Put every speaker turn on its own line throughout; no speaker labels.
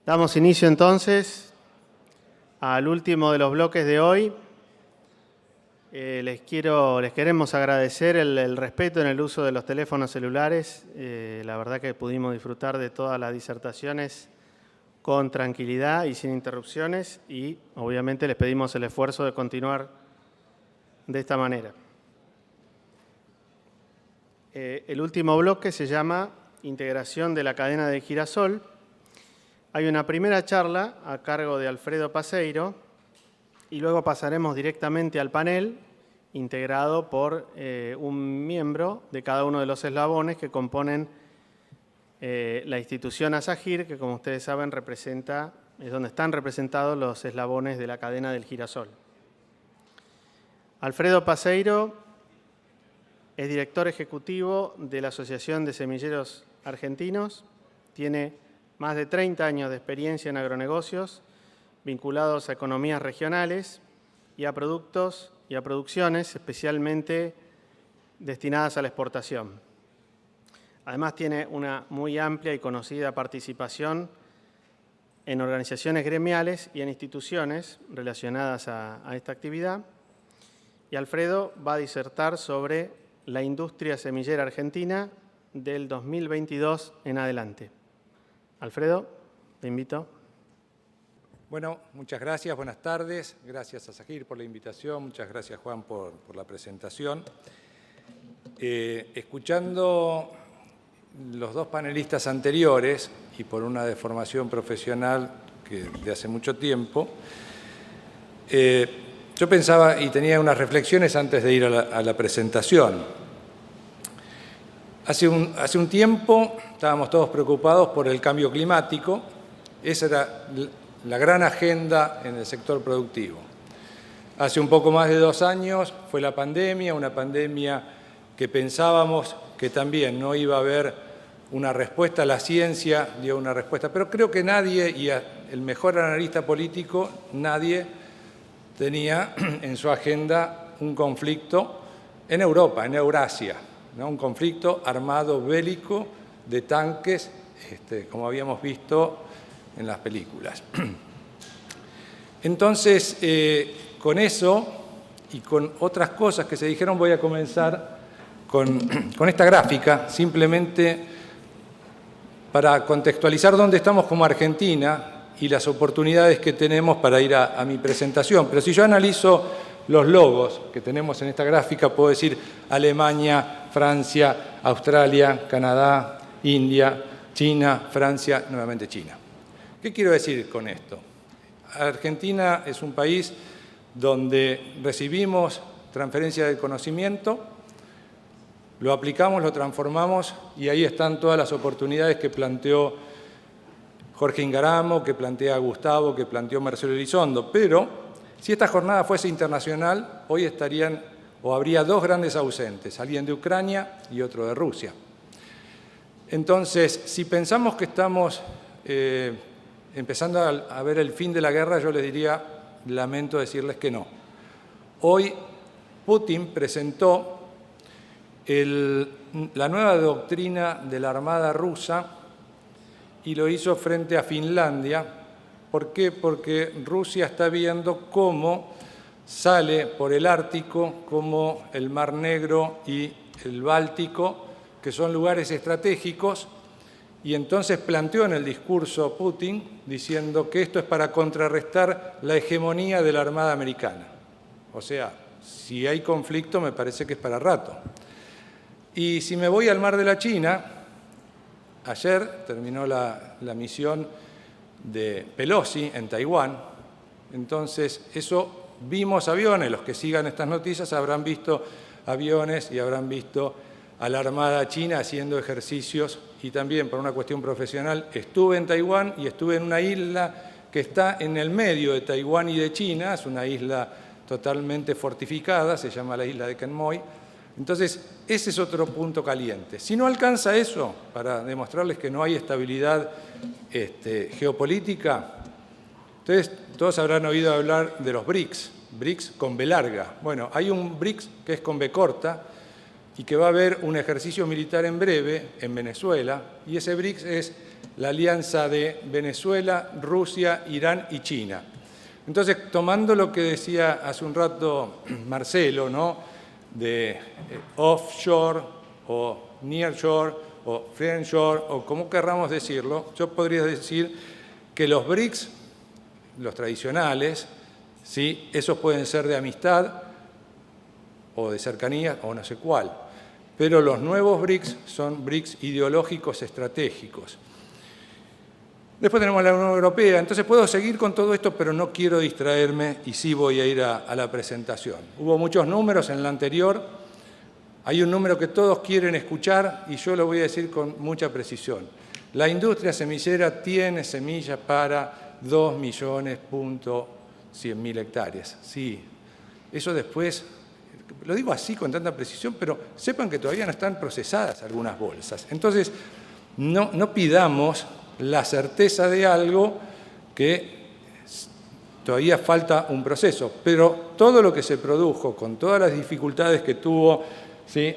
Damos inicio entonces al último de los bloques de hoy. Les queremos agradecer el respeto en el uso de los teléfonos celulares. La verdad que pudimos disfrutar de todas las disertaciones con tranquilidad y sin interrupciones, y obviamente les pedimos el esfuerzo de continuar de esta manera. El último bloque se llama Integración de la cadena de Girasol. Hay una primera charla a cargo de Alfredo Paseiro y luego pasaremos directamente al panel integrado por un miembro de cada uno de los eslabones que componen la institución ASAGIR, que como ustedes saben es donde están representados los eslabones de la cadena del girasol. Alfredo Paseiro es director ejecutivo de la Asociación de Semilleros Argentinos, tiene más de 30 años de experiencia en agronegocios vinculados a economías regionales y a productos y a producciones especialmente destinadas a la exportación. Además tiene una muy amplia y conocida participación en organizaciones gremiales y en instituciones relacionadas a esta actividad. Y Alfredo va a disertar sobre la industria semillera argentina del 2022 en adelante. Alfredo, te invito.
Bueno, muchas gracias, buenas tardes. Gracias a ASAGIR por la invitación, muchas gracias Juan por la presentación. Escuchando los dos panelistas anteriores y por una deformación profesional de hace mucho tiempo, yo pensaba y tenía unas reflexiones antes de ir a la presentación. Hace un tiempo estábamos todos preocupados por el cambio climático. Esa era la gran agenda en el sector productivo. Hace un poco más de 2 años fue la pandemia, una pandemia que pensábamos que también no iba a haber una respuesta. La ciencia dio una respuesta, pero creo que nadie, y el mejor analista político, nadie tenía en su agenda un conflicto en Europa, en Eurasia, ¿no? Un conflicto armado bélico de tanques, como habíamos visto en las películas. Entonces, con eso y con otras cosas que se dijeron, voy a comenzar con esta gráfica, simplemente para contextualizar dónde estamos como Argentina y las oportunidades que tenemos para ir a mi presentación. Pero si yo analizo los logos que tenemos en esta gráfica, puedo decir Alemania, Francia, Australia, Canadá, India, China, Francia, nuevamente China. ¿Qué quiero decir con esto? Argentina es un país donde recibimos transferencia del conocimiento, lo aplicamos, lo transformamos y ahí están todas las oportunidades que planteó Jorge Ingaramo, que plantea Gustavo, que planteó Marcelo Elizondo. Pero si esta jornada fuese internacional, hoy estarían o habría 2 grandes ausentes, alguien de Ucrania y otro de Rusia. Entonces, si pensamos que estamos empezando a ver el fin de la guerra, yo les diría, lamento decirles que no. Hoy Putin presentó la nueva doctrina de la Armada rusa y lo hizo frente a Finlandia. ¿Por qué? Porque Rusia está viendo cómo sale por el Ártico, como el Mar Negro y el Báltico, que son lugares estratégicos, y entonces planteó en el discurso Putin diciendo que esto es para contrarrestar la hegemonía de la Armada americana. O sea, si hay conflicto me parece que es para rato. Y si me voy al Mar de la China, ayer terminó la misión de Pelosi en Taiwán, entonces eso vimos aviones, los que sigan estas noticias habrán visto aviones y habrán visto a la Armada China haciendo ejercicios, y también por una cuestión profesional estuve en Taiwán y estuve en una isla que está en el medio de Taiwán y de China, es una isla totalmente fortificada, se llama la isla de Quemoy. Entonces, ese es otro punto caliente. Si no alcanza eso, para demostrarles que no hay estabilidad geopolítica, ustedes todos habrán oído hablar de los BRICS, BRICS con B larga. Bueno, hay un BRICS que es con B corta y que va a haber un ejercicio militar en breve en Venezuela, y ese BRICS es la alianza de Venezuela, Rusia, Irán y China. Entonces, tomando lo que decía hace un rato Marcelo, ¿no?, de offshore o nearshore o friendshore o como querramos decirlo, yo podría decir que los BRICS, los tradicionales, ¿sí?, esos pueden ser de amistad o de cercanía o no sé cuál, pero los nuevos BRICS son BRICS ideológicos estratégicos. Después tenemos la Unión Europea, entonces puedo seguir con todo esto, pero no quiero distraerme y sí voy a ir a la presentación. Hubo muchos números en la anterior, hay un número que todos quieren escuchar y yo lo voy a decir con mucha precisión. La industria semillera tiene semillas para 2.100.000 hectáreas. Sí, eso después, lo digo así con tanta precisión, pero sepan que todavía no están procesadas algunas bolsas. Entonces, no pidamos la certeza de algo que todavía falta un proceso, pero todo lo que se produjo con todas las dificultades que tuvo, ¿sí?,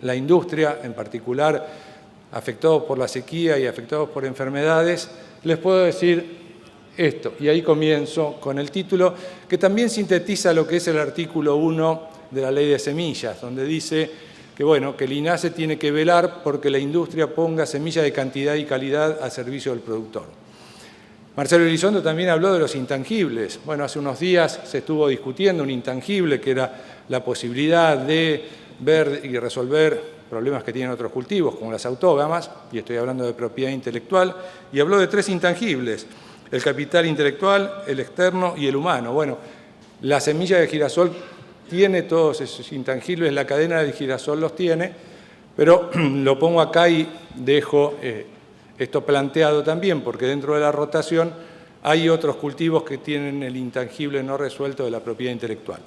la industria, en particular afectados por la sequía y afectados por enfermedades, les puedo decir esto, y ahí comienzo con el título, que también sintetiza lo que es el artículo 1 de la Ley de Semillas, donde dice que, bueno, que el INASE tiene que velar porque la industria ponga semillas de cantidad y calidad al servicio del productor. Marcelo Elizondo también habló de los intangibles. Bueno, hace unos días se estuvo discutiendo un intangible que era la posibilidad de ver y resolver problemas que tienen otros cultivos, como las autógamas, y estoy hablando de propiedad intelectual, y habló de 3 intangibles: el capital intelectual, el externo y el humano. Bueno, la semilla de girasol tiene todos esos intangibles, la cadena del girasol los tiene, pero lo pongo acá y dejo esto planteado también, porque dentro de la rotación hay otros cultivos que tienen el intangible no resuelto de la propiedad intelectual.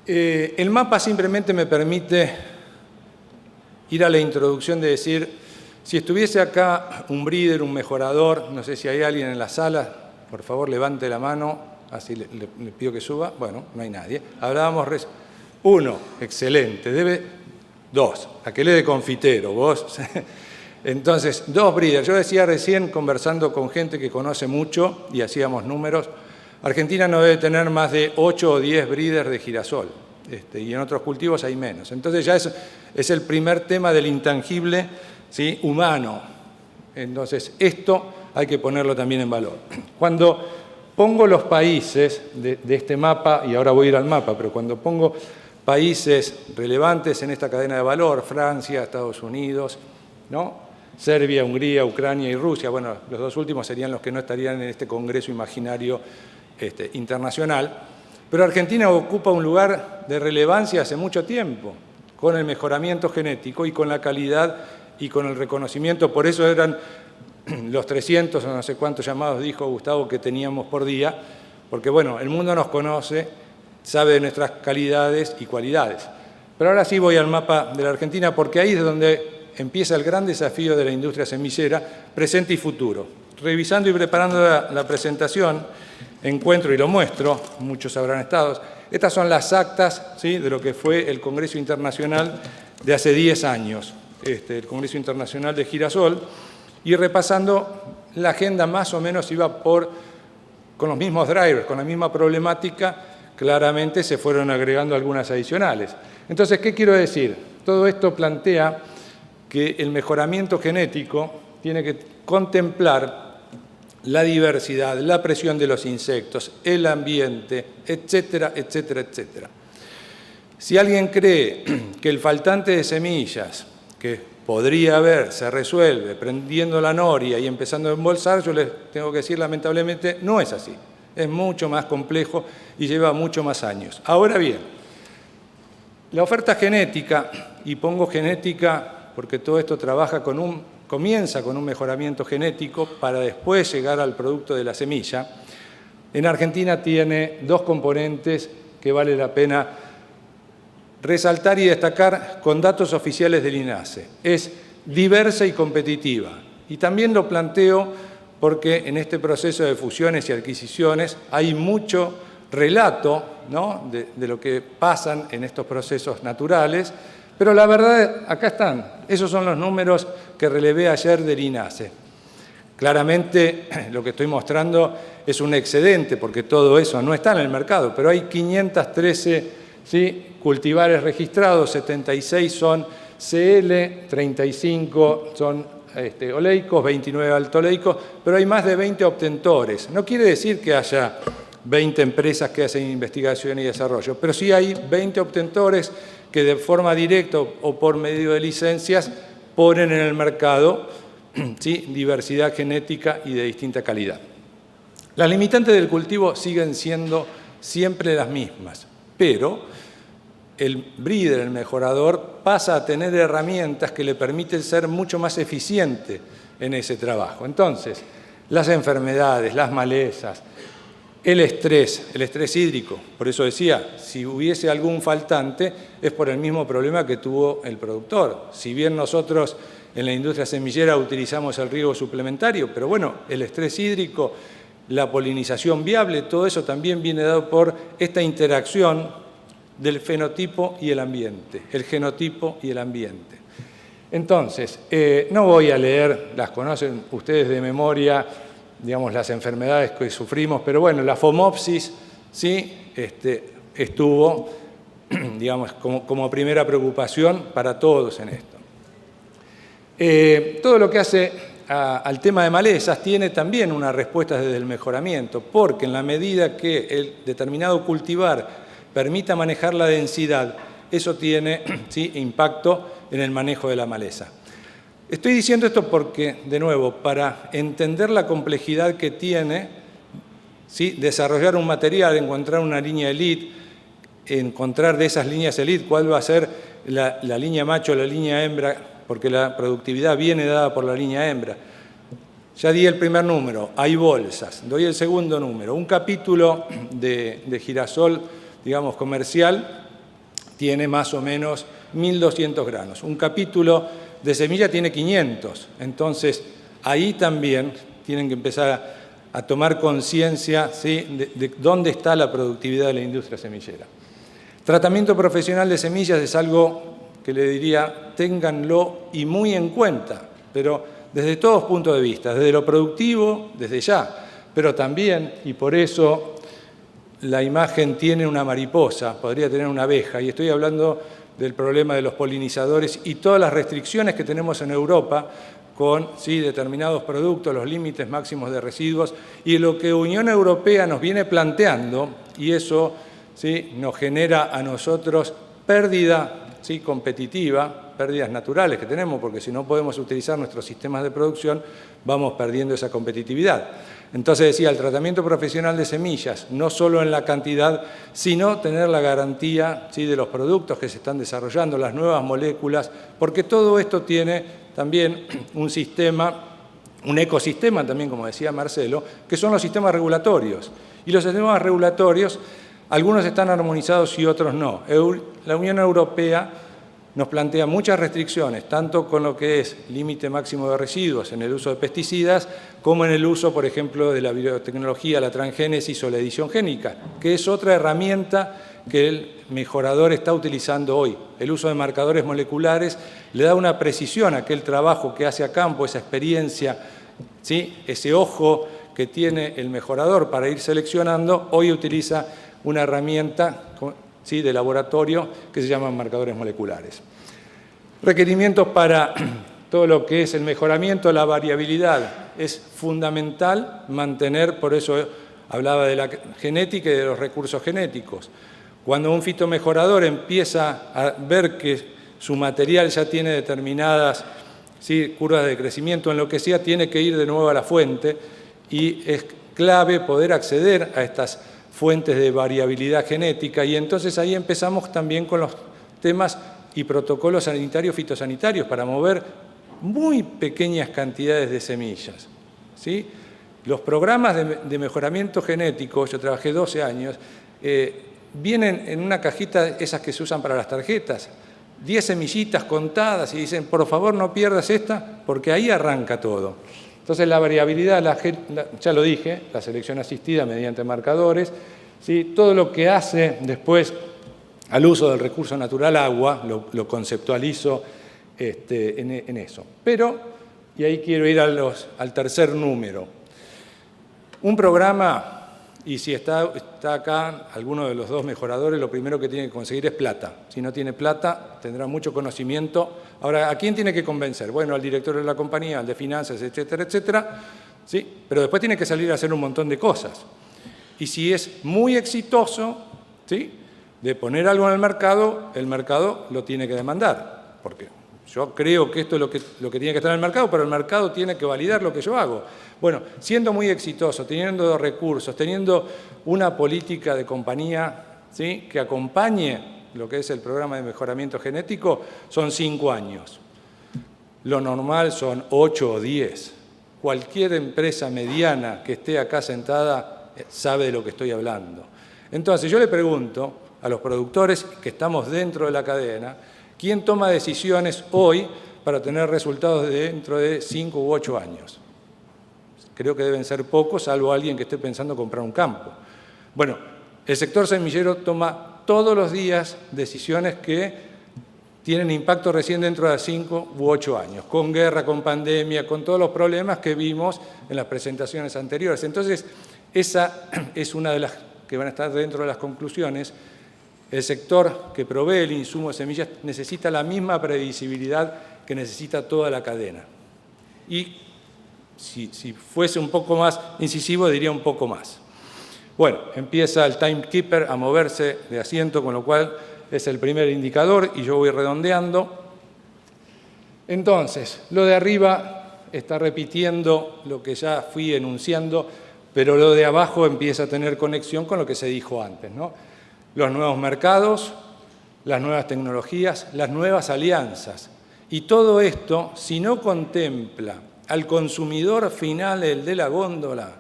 El mapa simplemente me permite ir a la introducción de decir, si estuviese acá un breeder, un mejorador, no sé si hay alguien en la sala, por favor levante la mano, así le pido que suba. Bueno, no hay nadie. Hablábamos... 1, excelente. Debe 2, aquel es de confitero, vos. Entonces, 2 breeders. Yo decía recién, conversando con gente que conoce mucho, y hacíamos números, Argentina no debe tener más de 8 o 10 breeders de girasol, y en otros cultivos hay menos. Entonces ya es el primer tema del intangible, ¿sí?, humano. Entonces, esto hay que ponerlo también en valor. Cuando pongo los países de este mapa, y ahora voy a ir al mapa, pero cuando pongo países relevantes en esta cadena de valor, Francia, Estados Unidos, ¿no?, Serbia, Hungría, Ucrania y Rusia, bueno, los 2 últimos serían los que no estarían en este congreso imaginario internacional, pero Argentina ocupa un lugar de relevancia hace mucho tiempo, con el mejoramiento genético y con la calidad y con el reconocimiento. Por eso eran los 300 o no sé cuántos llamados, dijo Gustavo, que teníamos por día, porque, bueno, el mundo nos conoce, sabe de nuestras calidades y cualidades. Pero ahora sí voy al mapa de la Argentina, porque ahí es donde empieza el gran desafío de la industria semillera, presente y futuro. Revisando y preparando la presentación, encuentro y lo muestro, muchos habrán estado, estas son las actas, ¿sí?, de lo que fue el Congreso Internacional de hace 10 años, el Congreso Internacional de Girasol, y repasando la agenda más o menos iba con los mismos drivers, con la misma problemática, claramente se fueron agregando algunas adicionales. Entonces, ¿qué quiero decir? Todo esto plantea que el mejoramiento genético tiene que contemplar la diversidad, la presión de los insectos, el ambiente, etcétera, etcétera, etcétera. Si alguien cree que el faltante de semillas, que podría haber, se resuelve prendiendo la noria y empezando a embolsar, yo les tengo que decir, lamentablemente, no es así. Es mucho más complejo y lleva mucho más años. Ahora bien, la oferta genética, y pongo genética porque todo esto comienza con un mejoramiento genético para después llegar al producto de la semilla, en Argentina tiene 2 componentes que vale la pena resaltar y destacar con datos oficiales del INASE. Es diversa y competitiva. Y también lo planteo porque en este proceso de fusiones y adquisiciones hay mucho relato, ¿no?, de lo que pasan en estos procesos naturales, Pero la verdad, acá están. Esos son los números que relevé ayer del INASE. Claramente lo que estoy mostrando es un excedente, porque todo eso no está en el mercado, pero hay 513 cultivares registrados, 76 son CL, 35 son oleicos, 29 altoleicos, pero hay más de 20 obtentores. No quiere decir que haya 20 empresas que hacen investigación y desarrollo, pero sí hay 20 obtentores que de forma directa o por medio de licencias ponen en el mercado diversidad genética y de distinta calidad. Las limitantes del cultivo siguen siendo siempre las mismas, pero el breeder, el mejorador, pasa a tener herramientas que le permiten ser mucho más eficiente en ese trabajo. Entonces, las enfermedades, las malezas, el estrés hídrico, por eso decía, si hubiese algún faltante es por el mismo problema que tuvo el productor. Si bien nosotros en la industria semillera utilizamos el riego suplementario, pero bueno, el estrés hídrico, la polinización viable, todo eso también viene dado por esta interacción del fenotipo y el ambiente, el genotipo y el ambiente. Entonces, no voy a leer, las conocen ustedes de memoria, digamos, las enfermedades que sufrimos, pero bueno, la fomopsis sí estuvo, digamos, como primera preocupación para todos en esto. Todo lo que hace al tema de malezas tiene también una respuesta desde el mejoramiento, porque en la medida que el determinado cultivar permita manejar la densidad, eso tiene impacto en el manejo de la maleza. Estoy diciendo esto porque, de nuevo, para entender la complejidad que tiene desarrollar un material, encontrar una línea elite, encontrar de esas líneas elite cuál va a ser la línea macho, la línea hembra, porque la productividad viene dada por la línea hembra. Ya di el primer número, hay bolsas. Doy el segundo número. Un capítulo de girasol, digamos, comercial, tiene más o menos 1.200 granos. Un capítulo de semilla tiene 500. Entonces, ahí también tienen que empezar a tomar conciencia de dónde está la productividad de la industria semillera. Tratamiento profesional de semillas es algo que le diría, ténganlo y muy en cuenta, pero desde todos puntos de vista, desde lo productivo, desde ya, pero también, y por eso la imagen tiene una mariposa, podría tener una abeja, y estoy hablando del problema de los polinizadores y todas las restricciones que tenemos en Europa con determinados productos, los límites máximos de residuos, y lo que Unión Europea nos viene planteando, y eso nos genera a nosotros pérdida competitiva, pérdidas naturales que tenemos, porque si no podemos utilizar nuestros sistemas de producción, vamos perdiendo esa competitividad. Entonces decía, el tratamiento profesional de semillas, no solo en la cantidad, sino tener la garantía de los productos que se están desarrollando, las nuevas moléculas, porque todo esto tiene también un sistema, un ecosistema también, como decía Marcelo, que son los sistemas regulatorios. Y los sistemas regulatorios, algunos están armonizados y otros no. La Unión Europea nos plantea muchas restricciones, tanto con lo que es límite máximo de residuos en el uso de pesticidas, como en el uso, por ejemplo, de la biotecnología, la transgénesis o la edición génica, que es otra herramienta que el mejorador está utilizando hoy. El uso de marcadores moleculares le da una precisión a aquel trabajo que hace a campo, esa experiencia, ese ojo que tiene el mejorador para ir seleccionando, hoy utiliza una herramienta de laboratorio que se llaman marcadores moleculares. Requerimientos para todo lo que es el mejoramiento, la variabilidad. Es fundamental mantener, por eso hablaba de la genética y de los recursos genéticos. Cuando un fitomejorador empieza a ver que su material ya tiene determinadas curvas de crecimiento, en lo que sea, tiene que ir de nuevo a la fuente y es clave poder acceder a estas fuentes de variabilidad genética, y entonces ahí empezamos también con los temas y protocolos sanitarios fitosanitarios para mover muy pequeñas cantidades de semillas. Los programas de mejoramiento genético, yo trabajé 12 años, vienen en una cajita, esas que se usan para las tarjetas, 10 semillitas contadas y dicen, por favor no pierdas esta, porque ahí arranca todo. Entonces la variabilidad, ya lo dije, la selección asistida mediante marcadores, todo lo que hace después al uso del recurso natural agua, lo conceptualizo en eso. Pero, y ahí quiero ir al tercer número, un programa, y si está acá alguno de los dos mejoradores, lo primero que tiene que conseguir es plata. Si no tiene plata, tendrá mucho conocimiento. Ahora, ¿a quién tiene que convencer? Bueno, al director de la compañía, al de finanzas, etcétera, etcétera. ¿Sí? Pero después tiene que salir a hacer un montón de cosas. Y si es muy exitoso, ¿sí?, de poner algo en el mercado lo tiene que demandar. Porque yo creo que esto es lo que tiene que estar en el mercado, pero el mercado tiene que validar lo que yo hago. Bueno, siendo muy exitoso, teniendo recursos, teniendo una política de compañía, ¿sí?, que acompañe lo que es el programa de mejoramiento genético, son 5 años. Lo normal son 8 o 10. Cualquier empresa mediana que esté acá sentada sabe de lo que estoy hablando. Entonces, yo le pregunto a los productores que estamos dentro de la cadena, ¿quién toma decisiones hoy para tener resultados dentro de 5 u 8 años? Creo que deben ser pocos, salvo alguien que esté pensando comprar un campo. Bueno, el sector semillero toma todos los días decisiones que tienen impacto recién dentro de 5 u 8 años, con guerra, con pandemia, con todos los problemas que vimos en las presentaciones anteriores. Entonces, esa es una de las que van a estar dentro de las conclusiones. El sector que provee el insumo de semillas necesita la misma previsibilidad que necesita toda la cadena. Y si fuese un poco más incisivo, diría un poco más. Bueno, empieza el timekeeper a moverse de asiento, con lo cual es el primer indicador y yo voy redondeando. Entonces, lo de arriba está repitiendo lo que ya fui enunciando, pero lo de abajo empieza a tener conexión con lo que se dijo antes, ¿no? Los nuevos mercados, las nuevas tecnologías, las nuevas alianzas. Y todo esto, si no contempla al consumidor final, el de la góndola,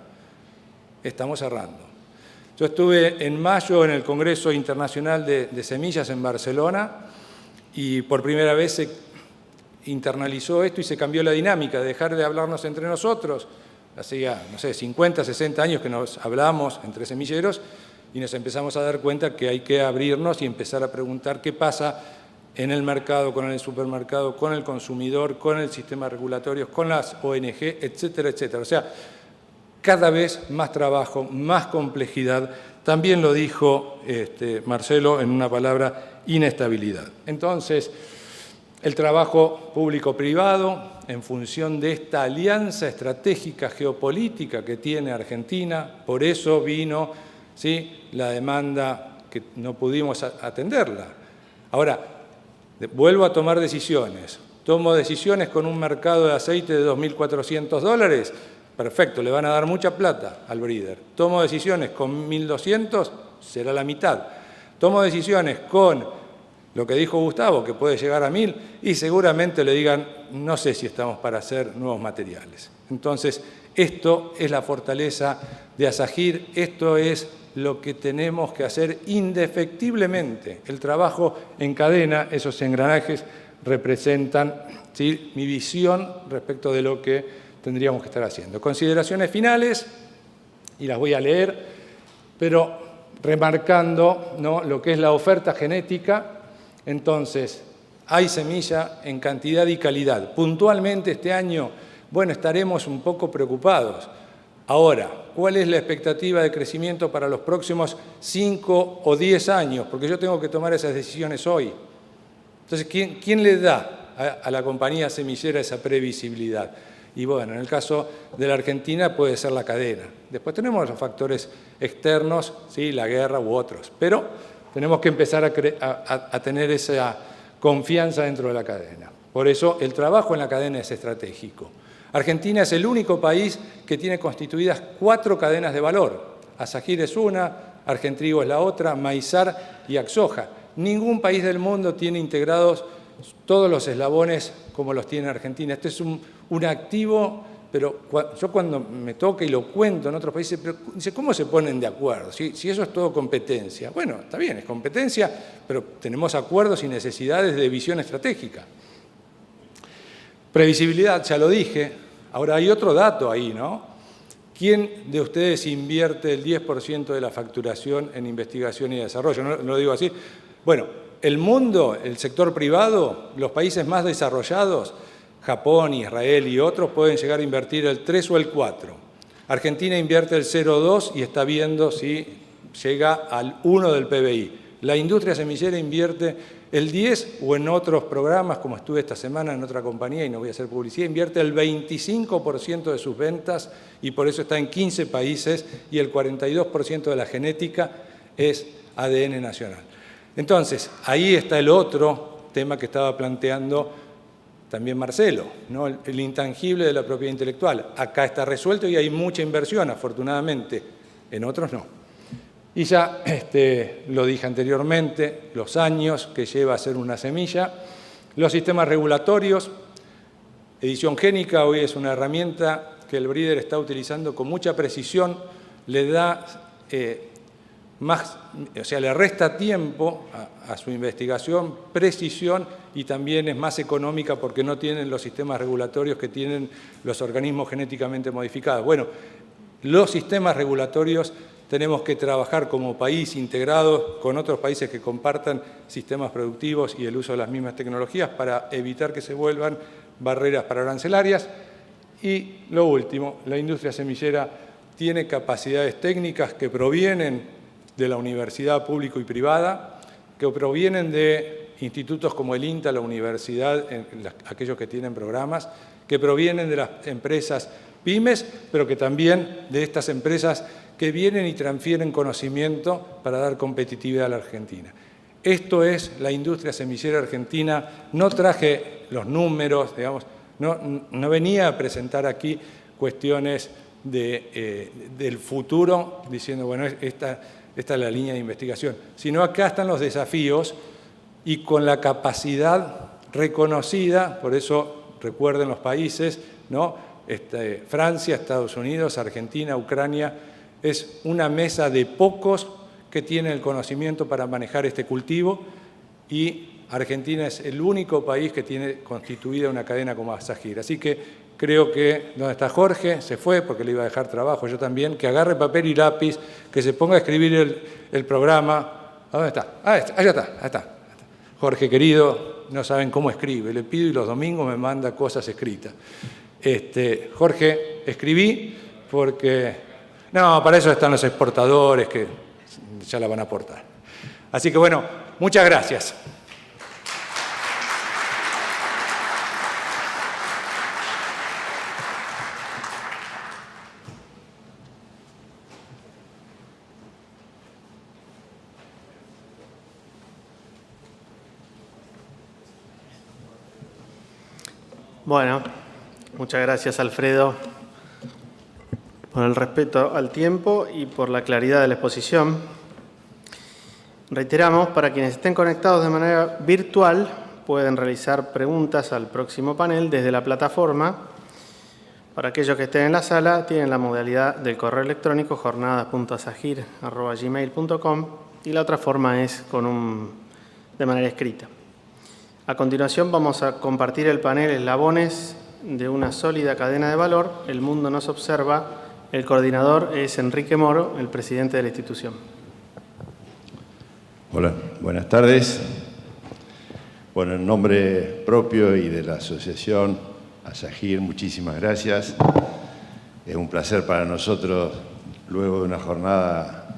estamos cerrando. Yo estuve en mayo en el Congreso Internacional de Semillas en Barcelona y por primera vez se internalizó esto y se cambió la dinámica de dejar de hablarnos entre nosotros. Hacía, no sé, 50, 60 años que nos hablamos entre semilleros y nos empezamos a dar cuenta que hay que abrirnos y empezar a preguntar qué pasa en el mercado, con el supermercado, con el consumidor, con el sistema regulatorio, con las ONG, etcétera, etcétera. O sea, cada vez más trabajo, más complejidad. También lo dijo Marcelo en una palabra, inestabilidad. Entonces, el trabajo público-privado, en función de esta alianza estratégica geopolítica que tiene Argentina, por eso vino, ¿sí?, la demanda que no pudimos atenderla. Ahora, vuelvo a tomar decisiones. Tomo decisiones con un mercado de aceite de $2.400, perfecto, le van a dar mucha plata al breeder. Tomo decisiones con 1.200, será la mitad. Tomo decisiones con lo que dijo Gustavo, que puede llegar a 1.000, y seguramente le digan, no sé si estamos para hacer nuevos materiales. Entonces, esto es la fortaleza de Asagir, esto es lo que tenemos que hacer indefectiblemente. El trabajo en cadena, esos engranajes representan, ¿sí?, mi visión respecto de lo que tendríamos que estar haciendo. Consideraciones finales, y las voy a leer, pero remarcando, ¿no?, lo que es la oferta genética. Entonces, hay semilla en cantidad y calidad. Puntualmente este año, bueno, estaremos un poco preocupados. Ahora, ¿cuál es la expectativa de crecimiento para los próximos 5 o 10 años? Porque yo tengo que tomar esas decisiones hoy. Entonces, ¿quién le da a la compañía semillera esa previsibilidad? Y bueno, en el caso de la Argentina puede ser la cadena. Después tenemos los factores externos, ¿sí?, la guerra u otros. Pero tenemos que empezar a tener esa confianza dentro de la cadena. Por eso el trabajo en la cadena es estratégico. Argentina es el único país que tiene constituidas 4 cadenas de valor. Asagir es una, Argentrigo es la otra, Maizar y Axoja. Ningún país del mundo tiene integrados todos los eslabones como los tiene Argentina. Este es un activo, pero yo cuando me toca y lo cuento en otros países, pero dice, ¿cómo se ponen de acuerdo? Si eso es todo competencia. Bueno, está bien, es competencia, pero tenemos acuerdos y necesidades de visión estratégica. Previsibilidad, ya lo dije. Ahora hay otro dato ahí, ¿no? ¿Quién de ustedes invierte el 10% de la facturación en investigación y desarrollo? No lo digo así, Bueno, el mundo, el sector privado, los países más desarrollados, Japón, Israel y otros, pueden llegar a invertir el 3 o el 4. Argentina invierte el 0,2 y está viendo si llega al 1 del PBI. La industria semillera invierte el 10 o en otros programas, como estuve esta semana en otra compañía y no voy a hacer publicidad, invierte el 25% de sus ventas y por eso está en 15 países y el 42% de la genética es ADN nacional. Entonces, ahí está el otro tema que estaba planteando también Marcelo, ¿no? El intangible de la propiedad intelectual. Acá está resuelto y hay mucha inversión, afortunadamente, en otros no. Y ya lo dije anteriormente, los años que lleva a ser una semilla, los sistemas regulatorios, edición génica hoy es una herramienta que el breeder está utilizando con mucha precisión, le da le resta tiempo a su investigación, precisión y también es más económica porque no tienen los sistemas regulatorios que tienen los organismos genéticamente modificados. Bueno, los sistemas regulatorios tenemos que trabajar como país integrados con otros países que compartan sistemas productivos y el uso de las mismas tecnologías para evitar que se vuelvan barreras para arancelarias. Y lo último, la industria semillera tiene capacidades técnicas que provienen de la universidad pública y privada, que provienen de institutos como el INTA, la universidad, aquellos que tienen programas, que provienen de las empresas pymes, pero que también de estas empresas que vienen y transfieren conocimiento para dar competitividad a la Argentina. Esto es la industria semillera argentina. No traje los números, digamos, no venía a presentar aquí cuestiones del futuro, diciendo, bueno, esta es la línea de investigación, sino acá están los desafíos y con la capacidad reconocida, por eso recuerden los países, ¿no? Francia, Estados Unidos, Argentina, Ucrania, es una mesa de pocos que tienen el conocimiento para manejar este cultivo y Argentina es el único país que tiene constituida una cadena como ASAGIR. Así que creo que donde está Jorge, se fue porque le iba a dejar trabajo, yo también, que agarre papel y lápiz, que se ponga a escribir el programa. ¿A dónde está? Allá está. Jorge, querido, no saben cómo escribe, le pido y los domingos me manda cosas escritas. Jorge, escribí porque... No, para eso están los exportadores que ya la van a aportar. Así que bueno, muchas gracias.
Bueno, muchas gracias, Alfredo, por el respeto al tiempo y por la claridad de la exposición. Reiteramos, para quienes estén conectados de manera virtual, pueden realizar preguntas al próximo panel desde la plataforma. Para aquellos que estén en la sala, tienen la modalidad del correo electrónico jornadas.asagir@gmail.com y la otra forma es de manera escrita. A continuación vamos a compartir el panel Eslabones de una sólida cadena de valor. El mundo nos observa. El coordinador es Enrique Moro, el presidente de la institución.
Hola, buenas tardes. Bueno, en nombre propio y de la asociación ASAGIR, muchísimas gracias. Es un placer para nosotros, luego de una jornada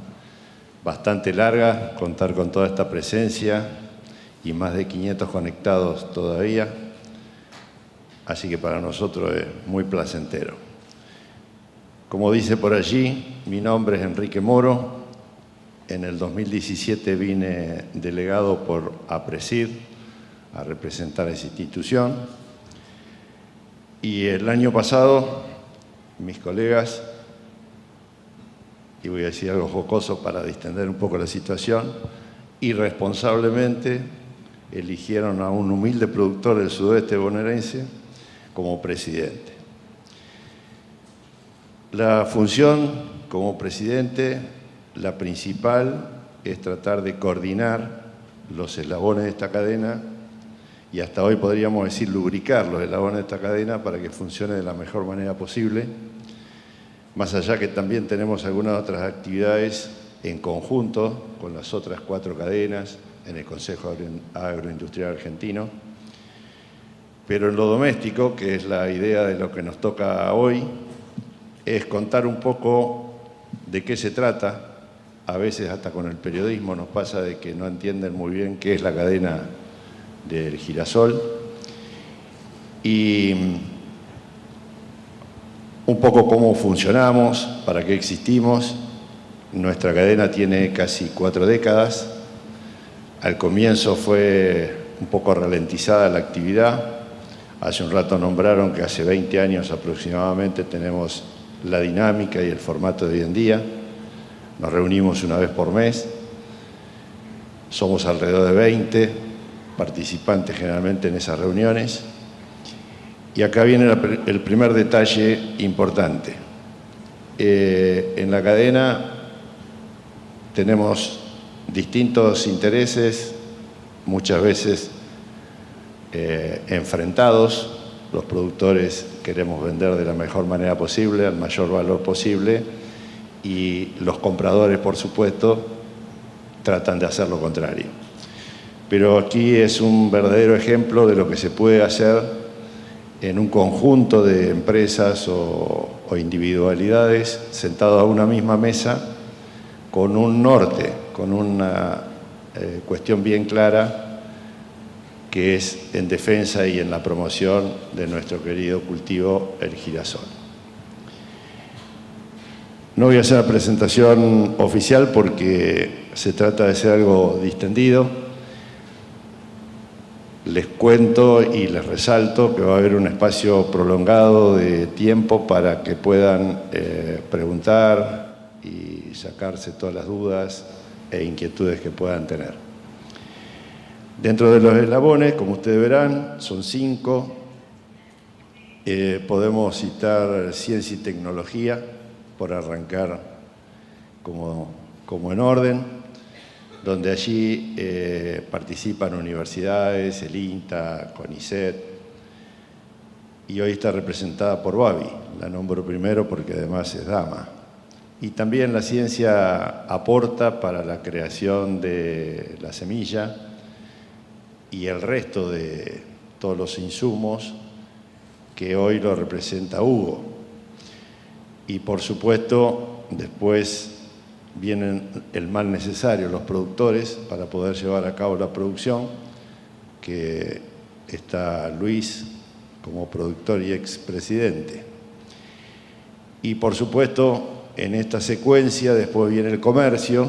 bastante larga, contar con toda esta presencia y más de 500 conectados todavía. Así que para nosotros es muy placentero. Como dice por allí, mi nombre es Enrique Moro. En el 2017 vine delegado por APRESIR a representar a esa institución. Y el año pasado, mis colegas, y voy a decir algo jocoso para distender un poco la situación, irresponsablemente eligieron a un humilde productor del sudoeste bonaerense como presidente. La función como presidente, la principal, es tratar de coordinar los eslabones de esta cadena y hasta hoy podríamos decir lubricar los eslabones de esta cadena para que funcione de la mejor manera posible. Más allá que también tenemos algunas otras actividades en conjunto con las otras 4 cadenas, en el Consejo Agroindustrial Argentino. Pero en lo doméstico, que es la idea de lo que nos toca hoy, es contar un poco de qué se trata. A veces hasta con el periodismo nos pasa de que no entienden muy bien qué es la cadena del girasol. Y un poco cómo funcionamos, para qué existimos. Nuestra cadena tiene casi 4 décadas. Al comienzo fue un poco ralentizada la actividad. Hace un rato nombraron que hace 20 años aproximadamente tenemos la dinámica y el formato de hoy en día. Nos reunimos una vez por mes. Somos alrededor de 20 participantes generalmente en esas reuniones. Y acá viene el primer detalle importante. En la cadena tenemos distintos intereses, muchas veces enfrentados. Los productores queremos vender de la mejor manera posible, al mayor valor posible, y los compradores, por supuesto, tratan de hacer lo contrario. Pero aquí es un verdadero ejemplo de lo que se puede hacer en un conjunto de empresas o individualidades sentados a una misma mesa con un norte, con una cuestión bien clara, que es en defensa y en la promoción de nuestro querido cultivo, el girasol. No voy a hacer la presentación oficial porque se trata de ser algo distendido. Les cuento y les resalto que va a haber un espacio prolongado de tiempo para que puedan preguntar y sacarse todas las dudas e inquietudes que puedan tener. Dentro de los eslabones, como ustedes verán, son 5. Podemos citar ciencia y tecnología, por arrancar como en orden, donde allí participan universidades, el INTA, CONICET, y hoy está representada por Babi. La nombro primero porque además es dama. Y también la ciencia aporta para la creación de la semilla y el resto de todos los insumos que hoy lo representa Hugo. Y por supuesto, después vienen el mal necesario, los productores, para poder llevar a cabo la producción, que está Luis como productor y expresidente. Y por supuesto, en esta secuencia después viene el comercio,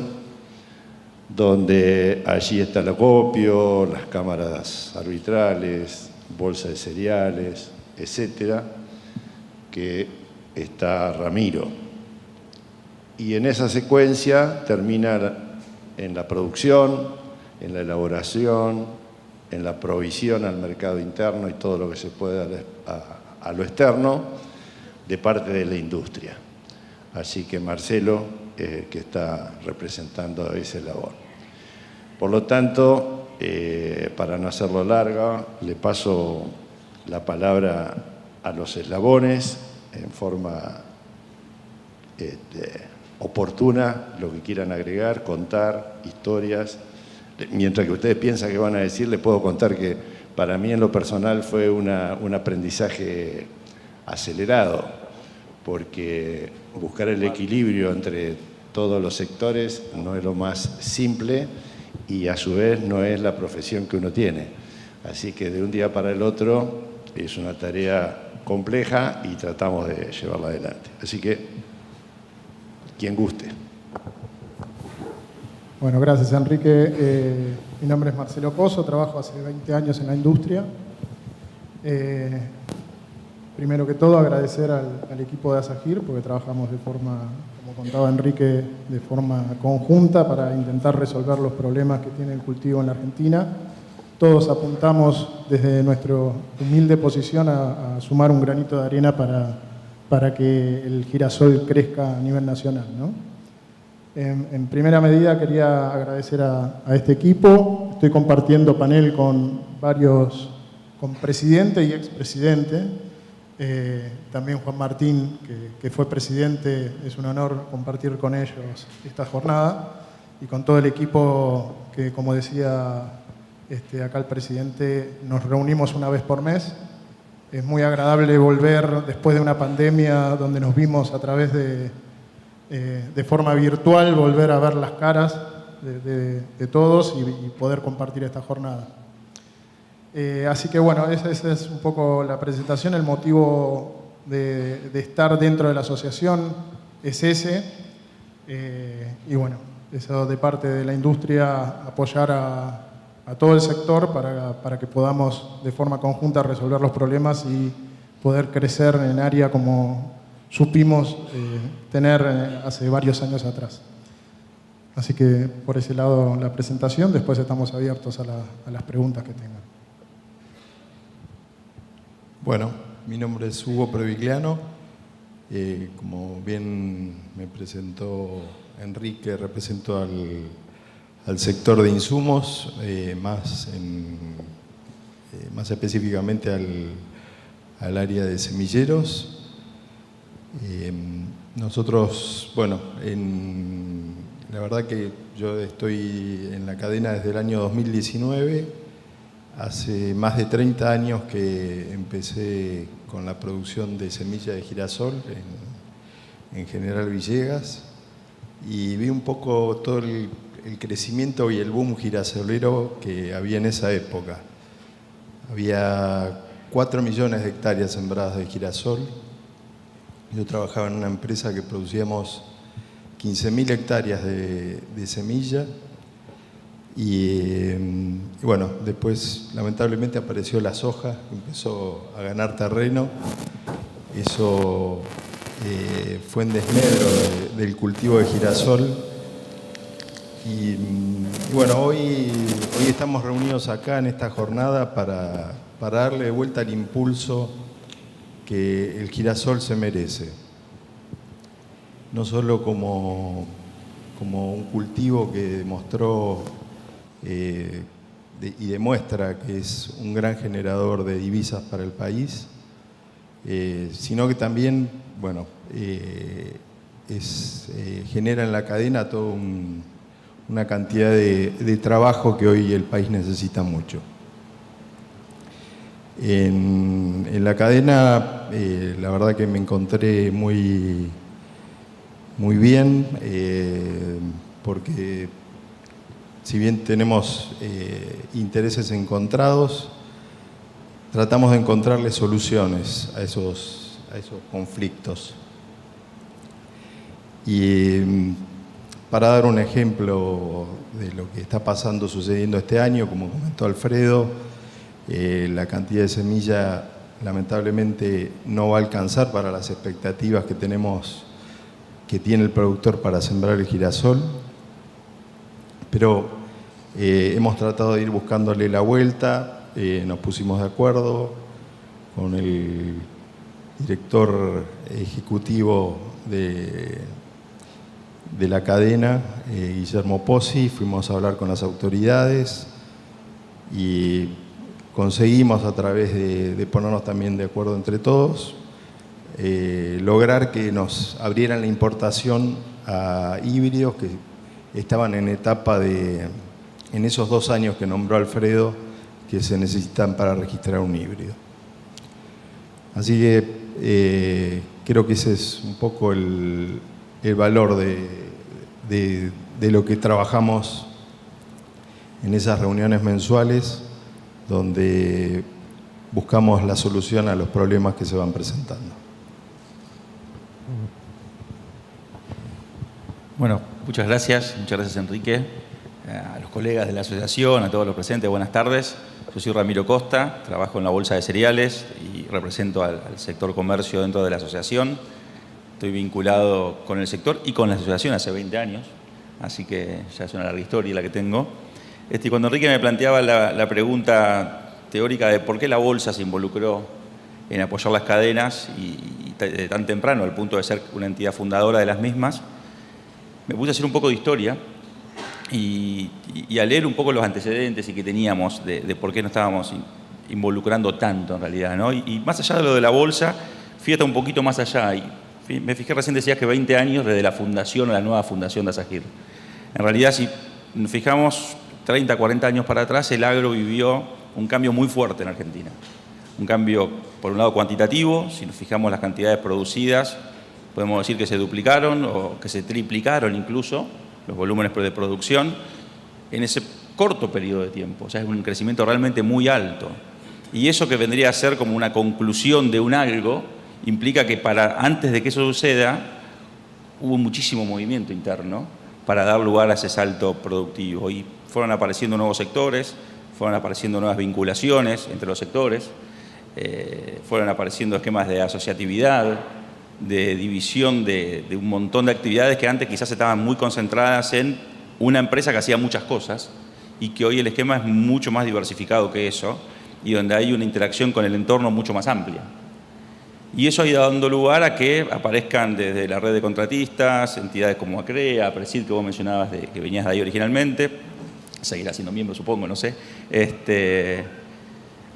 donde allí está el acopio, las cámaras arbitrales, bolsa de cereales, etcétera, que está Ramiro. Y en esa secuencia termina en la producción, en la elaboración, en la provisión al mercado interno y todo lo que se puede dar a lo externo de parte de la industria. Así que Marcelo, que está representando esa labor. Por lo tanto, para no hacerlo larga, le paso la palabra a los eslabones en forma oportuna, lo que quieran agregar, contar historias. Mientras que ustedes piensan que van a decir, les puedo contar que para mí en lo personal fue un aprendizaje acelerado, porque buscar el equilibrio entre todos los sectores no es lo más simple y a su vez no es la profesión que uno tiene. Así que de un día para el otro es una tarea compleja y tratamos de llevarla adelante. Así que, quien guste.
Bueno, gracias Enrique. Mi nombre es Marcelo Pozo, trabajo hace 20 años en la industria. Primero que todo agradecer al equipo de ASAGIR porque trabajamos de forma, como contaba Enrique, de forma conjunta para intentar resolver los problemas que tiene el cultivo en la Argentina. Todos apuntamos desde nuestra humilde posición a sumar un granito de arena para que el girasol crezca a nivel nacional, ¿no? En primera medida quería agradecer a este equipo. Estoy compartiendo panel con presidente y expresidente. También Juan Martín, que fue presidente, es un honor compartir con ellos esta jornada. y con todo el equipo que, como decía acá el presidente, nos reunimos una vez por mes. Es muy agradable volver después de una pandemia donde nos vimos a través de forma virtual, volver a ver las caras de todos y poder compartir esta jornada. Así que bueno, esa es un poco la presentación. El motivo de estar dentro de la asociación es ese. Y bueno, eso de parte de la industria, apoyar a todo el sector para que podamos de forma conjunta resolver los problemas y poder crecer en área como supimos tener hace varios años atrás. Así que por ese lado la presentación, después estamos abiertos a las preguntas que tengan.
Bueno, mi nombre es Hugo Previgliano. Como bien me presentó Enrique, represento al sector de insumos, más específicamente al área de semilleros. Nosotros, bueno, la verdad que yo estoy en la cadena desde el año 2019. Hace más de 30 años que empecé con la producción de semilla de girasol en General Villegas y vi un poco todo el crecimiento y el boom girasolero que había en esa época. Había 4 millones de hectáreas sembradas de girasol. Yo trabajaba en una empresa que producíamos 15.000 hectáreas de semilla. Y bueno, después lamentablemente apareció la soja, empezó a ganar terreno. Eso fue en desmedro del cultivo de girasol. Y bueno, hoy estamos reunidos acá en esta jornada para darle de vuelta el impulso que el girasol se merece. No solo como un cultivo que demostró y demuestra que es un gran generador de divisas para el país, sino que también, bueno, genera en la cadena toda una cantidad de trabajo que hoy el país necesita mucho. En la cadena, la verdad que me encontré muy bien, porque si bien tenemos intereses encontrados, tratamos de encontrarle soluciones a esos conflictos. Y para dar un ejemplo de lo que está sucediendo este año, como comentó Alfredo, la cantidad de semilla lamentablemente no va a alcanzar para las expectativas que tiene el productor para sembrar el girasol, pero hemos tratado de ir buscándole la vuelta. Nos pusimos de acuerdo con el director ejecutivo de la cadena, Guillermo Pozzi. Fuimos a hablar con las autoridades y conseguimos, a través de ponernos también de acuerdo entre todos, lograr que nos abrieran la importación a híbridos que estaban en etapa en esos 2 años que nombró Alfredo, que se necesitan para registrar un híbrido. Así que creo que ese es un poco el valor de lo que trabajamos en esas reuniones mensuales, donde buscamos la solución a los problemas que se van presentando.
Bueno, muchas gracias Enrique, a los colegas de la asociación, a todos los presentes, buenas tardes. Yo soy Ramiro Costa, trabajo en la Bolsa de Cereales y represento al sector comercio dentro de la asociación. Estoy vinculado con el sector y con la asociación hace 20 años, así que ya es una larga historia la que tengo. Cuando Enrique me planteaba la pregunta teórica de por qué la Bolsa se involucró en apoyar las cadenas y tan temprano, al punto de ser una entidad fundadora de las mismas, me puse a hacer un poco de historia y a leer un poco los antecedentes y que teníamos de por qué nos estábamos involucrando tanto en realidad, ¿no? Y más allá de lo de la Bolsa, fui hasta un poquito más allá. Y me fijé, recién decías que 20 años desde la fundación o la nueva fundación de ASAGIR. En realidad, si nos fijamos 30, 40 años para atrás, el agro vivió un cambio muy fuerte en Argentina. Un cambio, por un lado, cuantitativo. Si nos fijamos las cantidades producidas, podemos decir que se duplicaron o que se triplicaron incluso los volúmenes de producción en ese corto periodo de tiempo. O sea, es un crecimiento realmente muy alto. Y eso que vendría a ser como una conclusión de un algo, implica que antes de que eso suceda, hubo muchísimo movimiento interno para dar lugar a ese salto productivo. Y fueron apareciendo nuevos sectores, fueron apareciendo nuevas vinculaciones entre los sectores, fueron apareciendo esquemas de asociatividad, de división de un montón de actividades que antes quizás estaban muy concentradas en una empresa que hacía muchas cosas y que hoy el esquema es mucho más diversificado que eso y donde hay una interacción con el entorno mucho más amplia. Y eso ha ido dando lugar a que aparezcan desde la red de contratistas, entidades como ACREA, APRESID, que vos mencionabas, que venías de ahí originalmente, seguirá siendo miembro, supongo, no sé,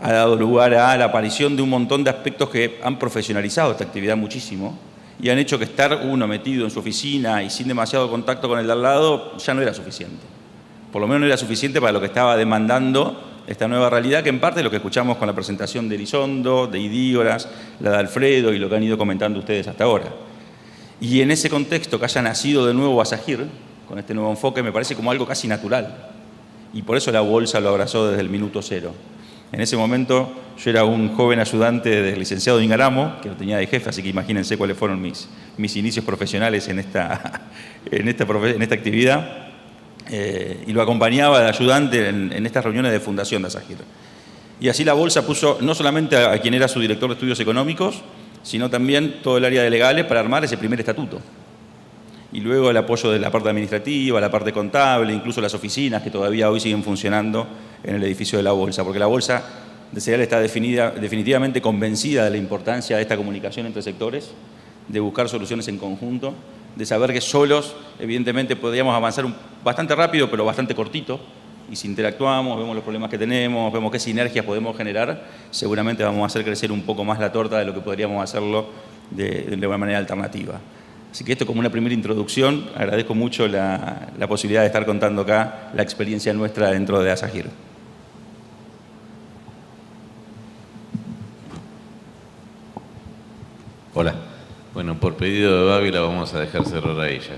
ha dado lugar a la aparición de un montón de aspectos que han profesionalizado esta actividad muchísimo y han hecho que estar uno metido en su oficina y sin demasiado contacto con el de al lado ya no era suficiente. Por lo menos no era suficiente para lo que estaba demandando esta nueva realidad, que en parte es lo que escuchamos con la presentación de Elizondo, de Idígoras, la de Alfredo y lo que han ido comentando ustedes hasta ahora. Y en ese contexto que haya nacido de nuevo ASAGIR, con este nuevo enfoque, me parece como algo casi natural. Y por eso la bolsa lo abrazó desde el minuto cero. En ese momento yo era un joven ayudante del licenciado Ingaramo, que lo tenía de jefe, así que imagínense cuáles fueron mis inicios profesionales en esta actividad. Y lo acompañaba de ayudante en estas reuniones de fundación de ASAGIR. Y así la bolsa puso no solamente a quien era su director de estudios económicos, sino también todo el área de legales para armar ese primer estatuto. Y luego el apoyo de la parte administrativa, la parte contable, incluso las oficinas que todavía hoy siguen funcionando en el edificio de la bolsa, porque la bolsa de cereales está definitivamente convencida de la importancia de esta comunicación entre sectores, de buscar soluciones en conjunto, de saber que solos, evidentemente, podríamos avanzar bastante rápido, pero bastante cortito, y si interactuamos, vemos los problemas que tenemos, vemos qué sinergias podemos generar, seguramente vamos a hacer crecer un poco más la torta de lo que podríamos hacerlo de una manera alternativa. Así que esto como una primera introducción, agradezco mucho la posibilidad de estar contando acá la experiencia nuestra dentro de ASAGIR.
Hola. Bueno, por pedido de Babi la vamos a dejar cerrar a ella.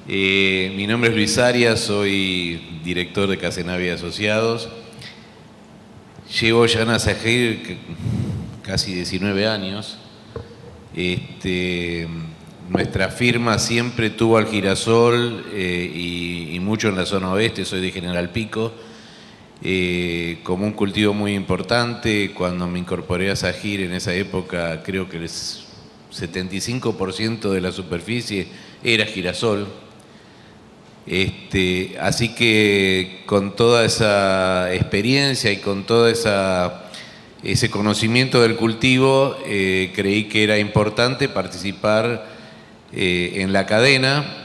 Mi nombre es Luis Arias, soy director de Casenavi Asociados. Llevo ya en ASAGIR casi 19 años. Nuestra firma siempre tuvo al girasol y mucho en la zona oeste, soy de General Pico, como un cultivo muy importante. Cuando me incorporé a ASAGIR en esa época, creo que el 75% de la superficie era girasol. Así que con toda esa experiencia y con todo ese conocimiento del cultivo, creí que era importante participar en la cadena.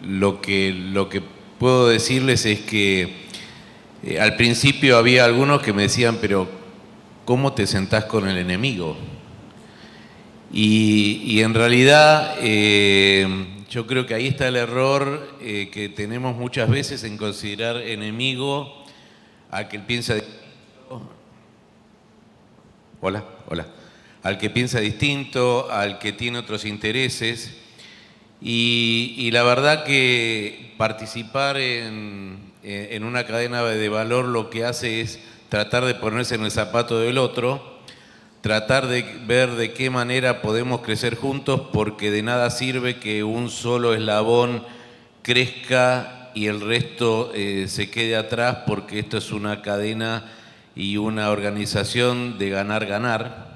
Lo que puedo decirles es que al principio había algunos que me decían, pero ¿cómo te sentás con el enemigo? Y en realidad yo creo que ahí está el error que tenemos muchas veces en considerar enemigo al que piensa al que piensa distinto, al que tiene otros intereses. Y la verdad que participar en una cadena de valor lo que hace es tratar de ponerse en el zapato del otro, tratar de ver de qué manera podemos crecer juntos, porque de nada sirve que un solo eslabón crezca y el resto se quede atrás, porque esto es una cadena y una organización de ganar-ganar.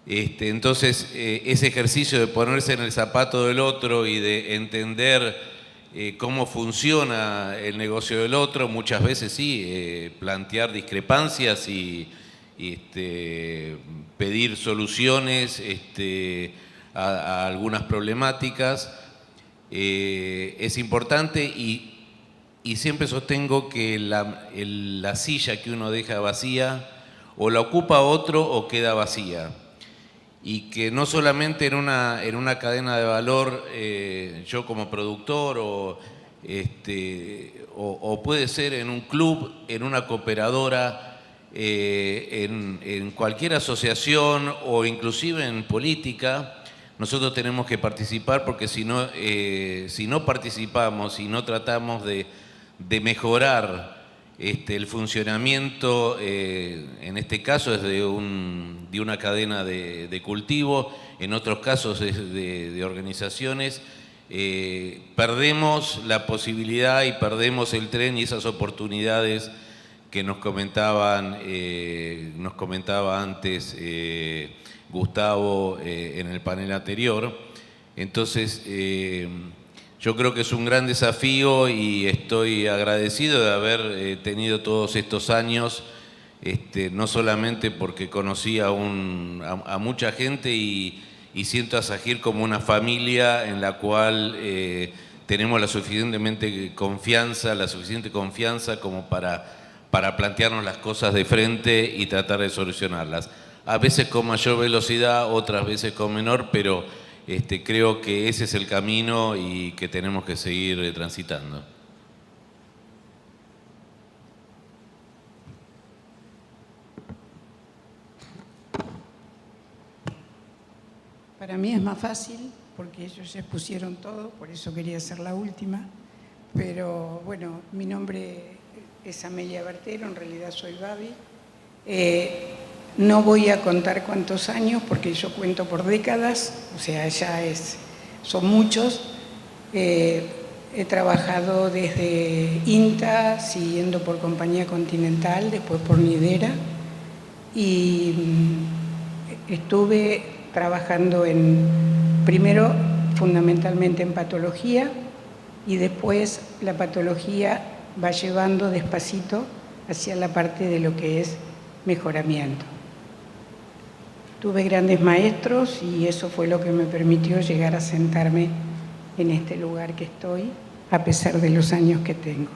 Entonces, ese ejercicio de ponerse en el zapato del otro y de entender cómo funciona el negocio del otro, muchas veces sí, plantear discrepancias y pedir soluciones a algunas problemáticas, es importante, y siempre sostengo que la silla que uno deja vacía o la ocupa otro o queda vacía. y que no solamente en una cadena de valor, yo como productor o puede ser en un club, en una cooperadora, en cualquier asociación o inclusive en política, nosotros tenemos que participar, porque si no participamos, si no tratamos de mejorar el funcionamiento, en este caso es de una cadena de cultivo, en otros casos es de organizaciones, perdemos la posibilidad y perdemos el tren y esas oportunidades que nos comentaba antes Gustavo en el panel anterior. Entonces, yo creo que es un gran desafío y estoy agradecido de haber tenido todos estos años, no solamente porque conocí a mucha gente y siento a Asagir como una familia en la cual tenemos la suficiente confianza como para plantearnos las cosas de frente y tratar de solucionarlas. A veces con mayor velocidad, otras veces con menor, pero creo que ese es el camino y que tenemos que seguir transitando.
Para mí es más fácil porque ellos ya expusieron todo, por eso quería ser la última. Pero bueno, mi nombre es Amelia Bertero, en realidad soy Babi. No voy a contar cuántos años porque yo cuento por décadas, o sea, son muchos. He trabajado desde INTA, siguiendo por Compañía Continental, después por Nidera, y estuve trabajando primero fundamentalmente en patología, y después la patología va llevando despacito hacia la parte de lo que es mejoramiento. Tuve grandes maestros y eso fue lo que me permitió llegar a sentarme en este lugar que estoy, a pesar de los años que tengo.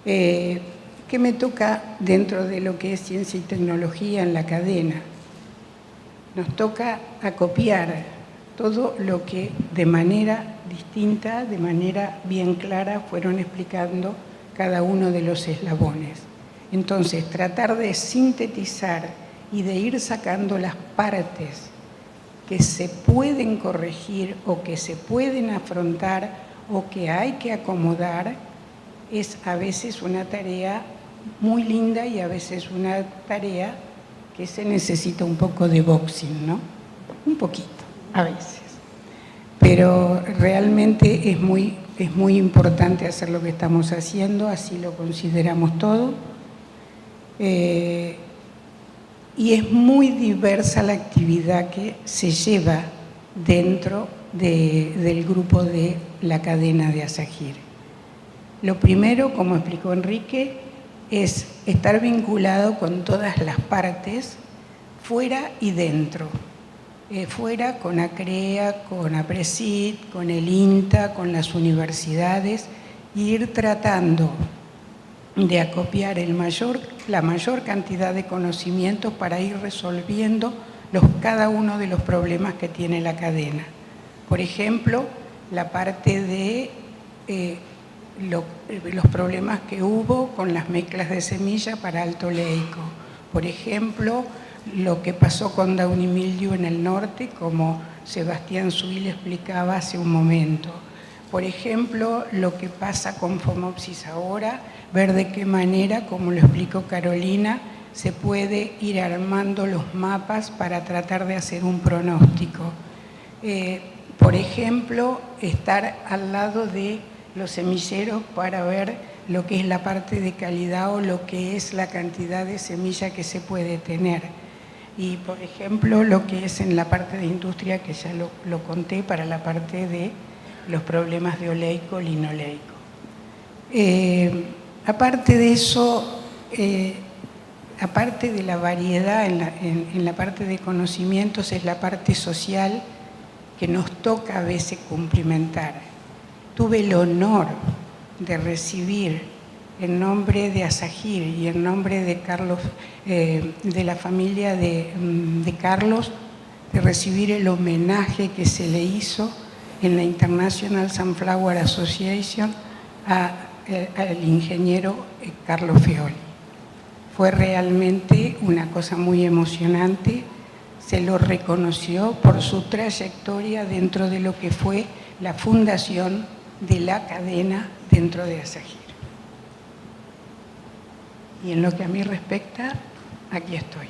¿Qué me toca dentro de lo que es ciencia y tecnología en la cadena? Nos toca acopiar todo lo que de manera distinta, de manera bien clara, fueron explicando cada uno de los eslabones. Entonces, tratar de sintetizar y de ir sacando las partes que se pueden corregir o que se pueden afrontar o que hay que acomodar, es a veces una tarea muy linda y a veces una tarea que se necesita un poco de boxing, ¿no? Un poquito, a veces. Pero realmente es muy importante hacer lo que estamos haciendo, así lo consideramos todo. Y es muy diversa la actividad que se lleva dentro del grupo de la cadena de Asagir. Lo primero, como explicó Enrique, es estar vinculado con todas las partes, fuera y dentro. Fuera con ACREA, con APRESID, con el INTA, con las universidades, y ir tratando de acopiar la mayor cantidad de conocimientos para ir resolviendo cada uno de los problemas que tiene la cadena. Por ejemplo, la parte de los problemas que hubo con las mezclas de semilla para alto oleico. Por ejemplo, lo que pasó con Downy Mildew en el norte, como Sebastián Suil explicaba hace un momento. Por ejemplo, lo que pasa con Phomopsis ahora, ver de qué manera, como lo explicó Carolina, se puede ir armando los mapas para tratar de hacer un pronóstico. Por ejemplo, estar al lado de los semilleros para ver lo que es la parte de calidad o lo que es la cantidad de semilla que se puede tener. Y, por ejemplo, lo que es en la parte de industria, que ya lo conté, para la parte de los problemas de oleico, linoleico. Aparte de eso, aparte de la variedad en la parte de conocimientos, es la parte social que nos toca a veces cumplimentar. Tuve el honor de recibir en nombre de Asagir y en nombre de Carlos, de la familia de Carlos, de recibir el homenaje que se le hizo en la International Sunflower Association al ingeniero Carlos Feoli. Fue realmente una cosa muy emocionante. Se lo reconoció por su trayectoria dentro de lo que fue la fundación de la cadena dentro de Asajír. Y en lo que a mí respecta, aquí estoy.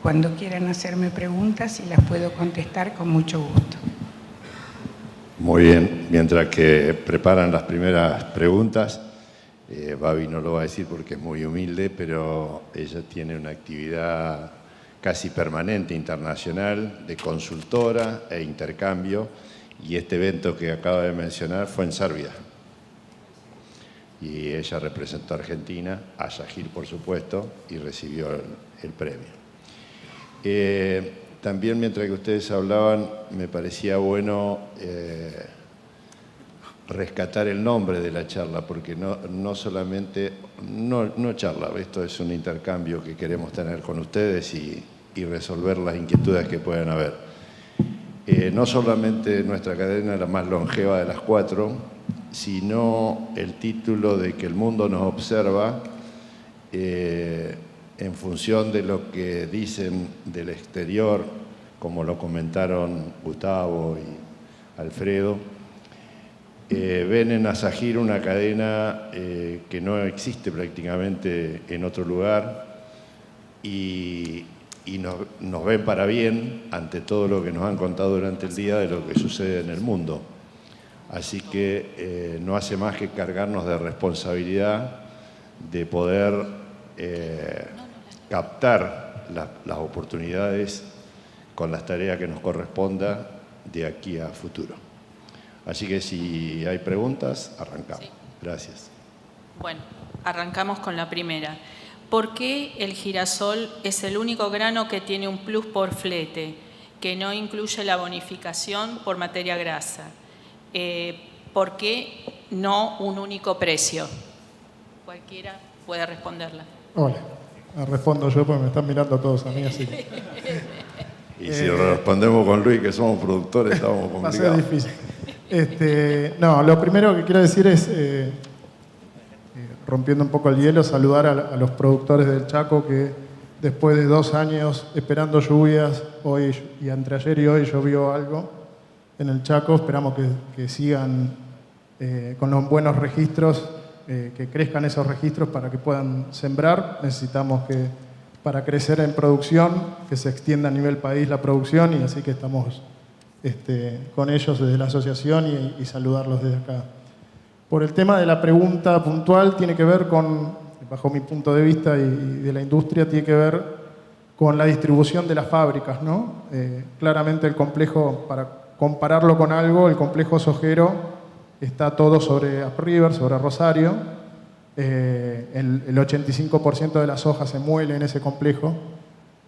Cuando quieran hacerme preguntas y las puedo contestar con mucho gusto.
Muy bien, mientras que preparan las primeras preguntas, Babi no lo va a decir porque es muy humilde, pero ella tiene una actividad casi permanente internacional de consultora e intercambio, y este evento que acaba de mencionar fue en Serbia. Y ella representó a Argentina, a Asajír por supuesto, y recibió el premio. También mientras que ustedes hablaban, me parecía bueno rescatar el nombre de la charla, porque no solamente, no charla, esto es un intercambio que queremos tener con ustedes y resolver las inquietudes que puedan haber. No solamente nuestra cadena es la más longeva de las 4, sino el título de que el mundo nos observa en función de lo que dicen del exterior, como lo comentaron Gustavo y Alfredo. Ven en Asajír una cadena que no existe prácticamente en otro lugar y nos ven para bien ante todo lo que nos han contado durante el día de lo que sucede en el mundo. Así que no hace más que cargarnos de responsabilidad de poder captar las oportunidades con las tareas que nos corresponda de aquí a futuro. Así que si hay preguntas, arrancamos.
Sí.
Gracias.
Bueno, arrancamos con la primera. ¿Por qué el girasol es el único grano que tiene un plus por flete, que no incluye la bonificación por materia grasa? ¿Por qué no un único precio? Cualquiera puede responderla.
Hola, respondo yo porque me están mirando todos a mí, así que...
Y si respondemos con Luis, que somos productores, estamos complicados.
Va a ser difícil. No, lo primero que quiero decir es, rompiendo un poco el hielo, saludar a los productores del Chaco que después de 2 años esperando lluvias, hoy y entre ayer y hoy llovió algo en el Chaco. Esperamos que sigan con los buenos registros, que crezcan esos registros para que puedan sembrar. Necesitamos que para crecer en producción, que se extienda a nivel país la producción, y así que estamos con ellos desde la asociación y saludarlos desde acá. Por el tema de la pregunta puntual, tiene que ver con, bajo mi punto de vista y de la industria, tiene que ver con la distribución de las fábricas, ¿no? Claramente el complejo, para compararlo con algo, el complejo sojero está todo sobre Upriver, sobre Rosario. El 85% de las hojas se muele en ese complejo.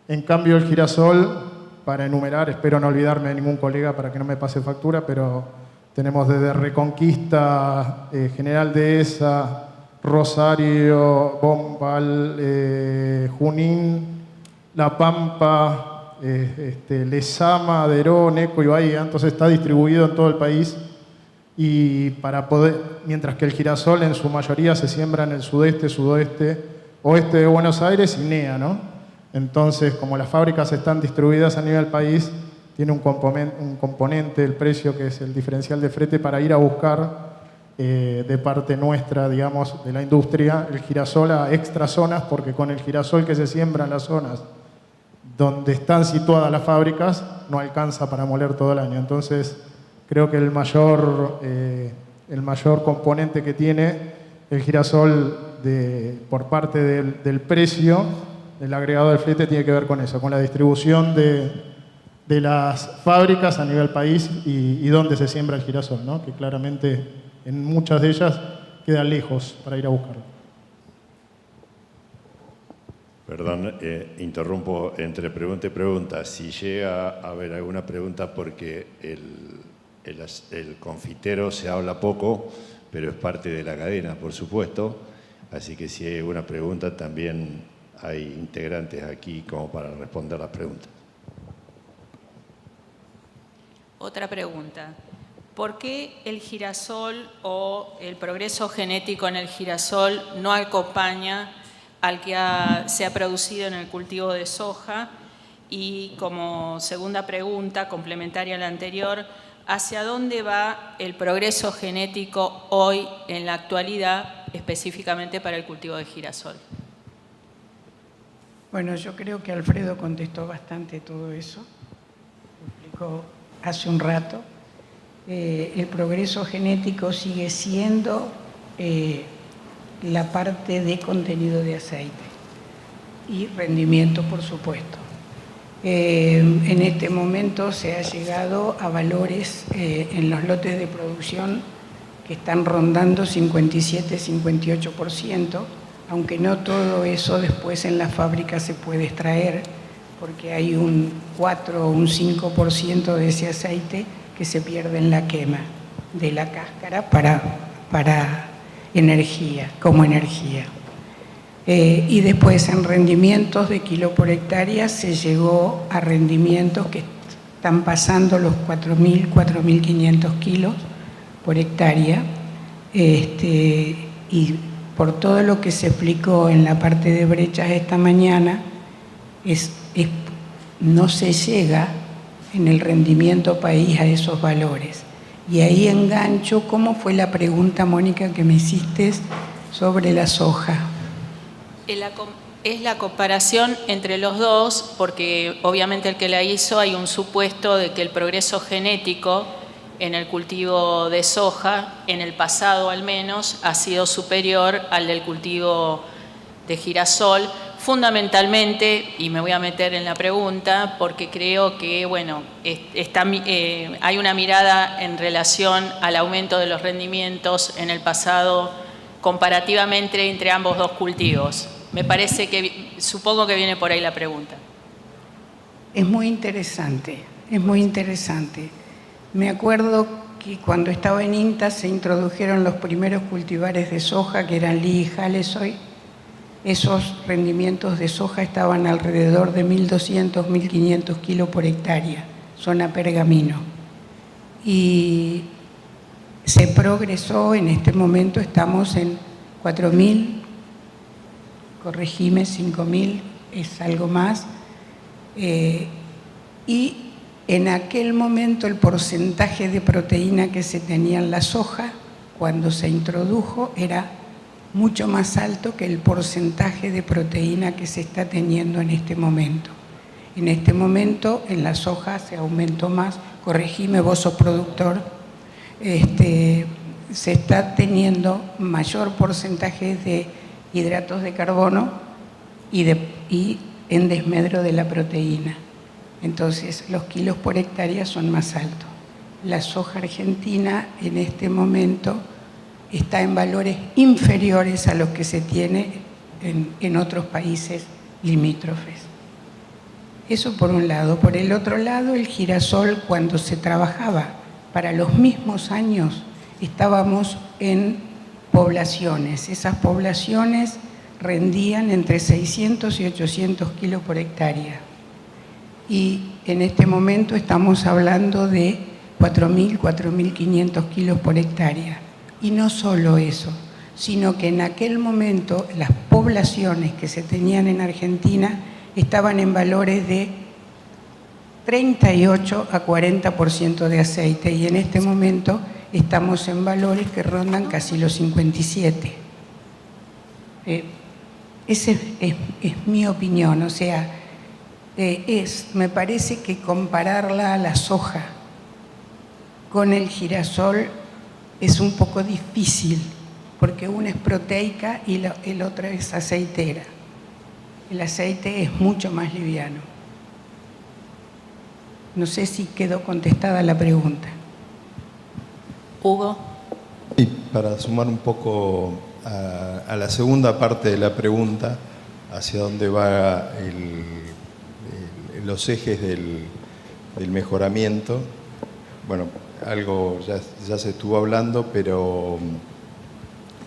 En cambio, el girasol, para enumerar, espero no olvidarme de ningún colega para que no me pase factura, pero tenemos desde Reconquista, General Dehesa, Rosario, Bombal, Junín, La Pampa, Lezama, Deró, Neco y Bahía. Entonces está distribuido en todo el país. Y para poder, mientras que el girasol en su mayoría se siembra en el sudeste, sudoeste, oeste de Buenos Aires y NEA, ¿no? Entonces, como las fábricas están distribuidas a nivel país, tiene un componente, el precio, que es el diferencial de flete, para ir a buscar de parte nuestra, digamos, de la industria, el girasol a extra zonas, porque con el girasol que se siembra en las zonas donde están situadas las fábricas, no alcanza para moler todo el año. Entonces, creo que el mayor componente que tiene el girasol por parte del precio, del agregado del flete, tiene que ver con eso, con la distribución de las fábricas a nivel país y dónde se siembra el girasol, ¿no? Que claramente en muchas de ellas queda lejos para ir a buscarlo.
Perdón, interrumpo entre pregunta y pregunta. Si llega a haber alguna pregunta, porque el confitero se habla poco, pero es parte de la cadena, por supuesto. Así que si hay alguna pregunta, también hay integrantes aquí como para responder las preguntas.
Otra pregunta. ¿Por qué el girasol o el progreso genético en el girasol no acompaña al que se ha producido en el cultivo de soja? Y como segunda pregunta, complementaria a la anterior, ¿hacia dónde va el progreso genético hoy, en la actualidad, específicamente para el cultivo de girasol?
Bueno, yo creo que Alfredo contestó bastante todo eso, lo explicó hace un rato. El progreso genético sigue siendo la parte de contenido de aceite y rendimiento, por supuesto. En este momento se ha llegado a valores en los lotes de producción que están rondando 57-58%, aunque no todo eso después en la fábrica se puede extraer, porque hay un 4 o un 5% de ese aceite que se pierde en la quema de la cáscara para energía, como energía. Y después en rendimientos de kilo por hectárea se llegó a rendimientos que están pasando los 4.000, 4.500 kilos por hectárea. Y por todo lo que se explicó en la parte de brechas esta mañana, no se llega en el rendimiento país a esos valores. Y ahí engancho, ¿cómo fue la pregunta, Mónica, que me hiciste sobre la soja?
Es la comparación entre los dos, porque obviamente el que la hizo hay un supuesto de que el progreso genético en el cultivo de soja, en el pasado al menos, ha sido superior al del cultivo de girasol, fundamentalmente, y me voy a meter en la pregunta, porque creo que bueno, hay una mirada en relación al aumento de los rendimientos en el pasado comparativamente entre ambos dos cultivos. Me parece que, supongo que viene por ahí la pregunta.
Es muy interesante, es muy interesante. Me acuerdo que cuando estaba en INTA se introdujeron los primeros cultivares de soja, que eran Lee y Halesoy. Esos rendimientos de soja estaban alrededor de 1.200, 1.500 kilos por hectárea, zona Pergamino. Y se progresó, en este momento estamos en 4.000, corregime, 5.000, es algo más. Y en aquel momento el porcentaje de proteína que se tenía en la soja, cuando se introdujo, era mucho más alto que el porcentaje de proteína que se está teniendo en este momento. En este momento en la soja se aumentó más, corregime, vos sos productor, se está teniendo mayor porcentaje de hidratos de carbono y en desmedro de la proteína. Entonces los kilos por hectárea son más altos. La soja argentina en este momento está en valores inferiores a los que se tiene en otros países limítrofes. Eso por un lado. Por el otro lado, el girasol, cuando se trabajaba para los mismos años, estábamos en poblaciones. Esas poblaciones rendían entre 600 y 800 kilos por hectárea. Y en este momento estamos hablando de 4.000, 4.500 kilos por hectárea. Y no solo eso, sino que en aquel momento las poblaciones que se tenían en Argentina estaban en valores de 38 a 40% de aceite y en este momento estamos en valores que rondan casi los 57. Esa es mi opinión, o sea, me parece que compararla a la soja con el girasol es un poco difícil, porque una es proteica y el otro es aceitera. El aceite es mucho más liviano. No sé si quedó contestada la pregunta.
Hugo.
Y para sumar un poco a la segunda parte de la pregunta, hacia dónde van los ejes del mejoramiento, bueno, algo ya se estuvo hablando, pero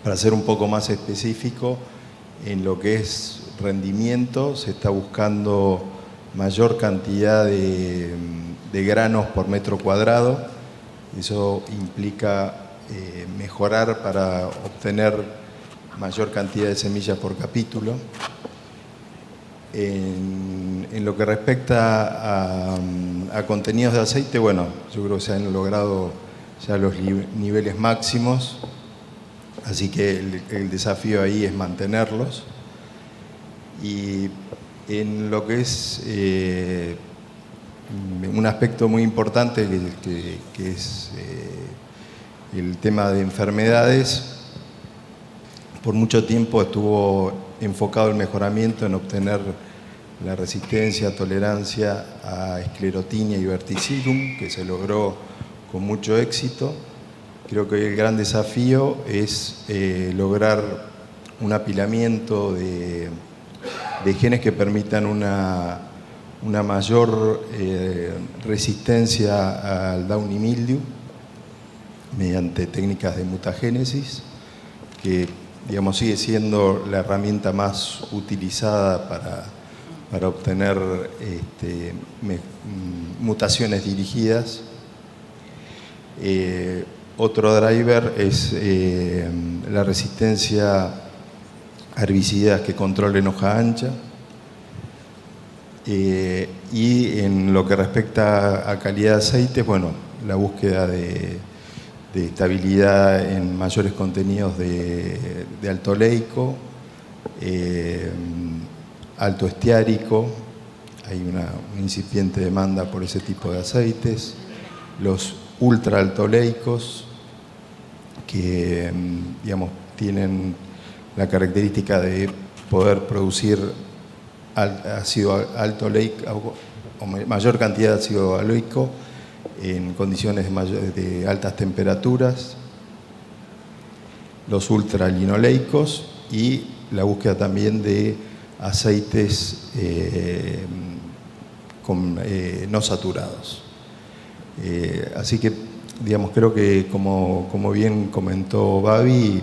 para ser un poco más específico, en lo que es rendimiento se está buscando mayor cantidad de de granos por metro cuadrado. Eso implica mejorar para obtener mayor cantidad de semillas por capítulo. En lo que respecta a contenidos de aceite, bueno, yo creo que se han logrado ya los niveles máximos, así que el desafío ahí es mantenerlos. Y en lo que es un aspecto muy importante que es el tema de enfermedades, por mucho tiempo estuvo enfocado el mejoramiento en obtener la resistencia, tolerancia a esclerotinia y verticillum, que se logró con mucho éxito. Creo que hoy el gran desafío es lograr un apilamiento de genes que permitan una mayor resistencia al downy mildew mediante técnicas de mutagénesis, que digamos, sigue siendo la herramienta más utilizada para obtener mutaciones dirigidas. Otro driver es la resistencia a herbicidas que controlen hoja ancha. Y en lo que respecta a calidad de aceites, bueno, la búsqueda de estabilidad en mayores contenidos de alto oleico, alto estiárico, hay una incipiente demanda por ese tipo de aceites, los ultra alto oleicos, que digamos, tienen la característica de poder producir ácido alto oleico o mayor cantidad de ácido oleico en condiciones de altas temperaturas, los ultralinoleicos y la búsqueda también de aceites no saturados. Así que, digamos, creo que como bien comentó Babi,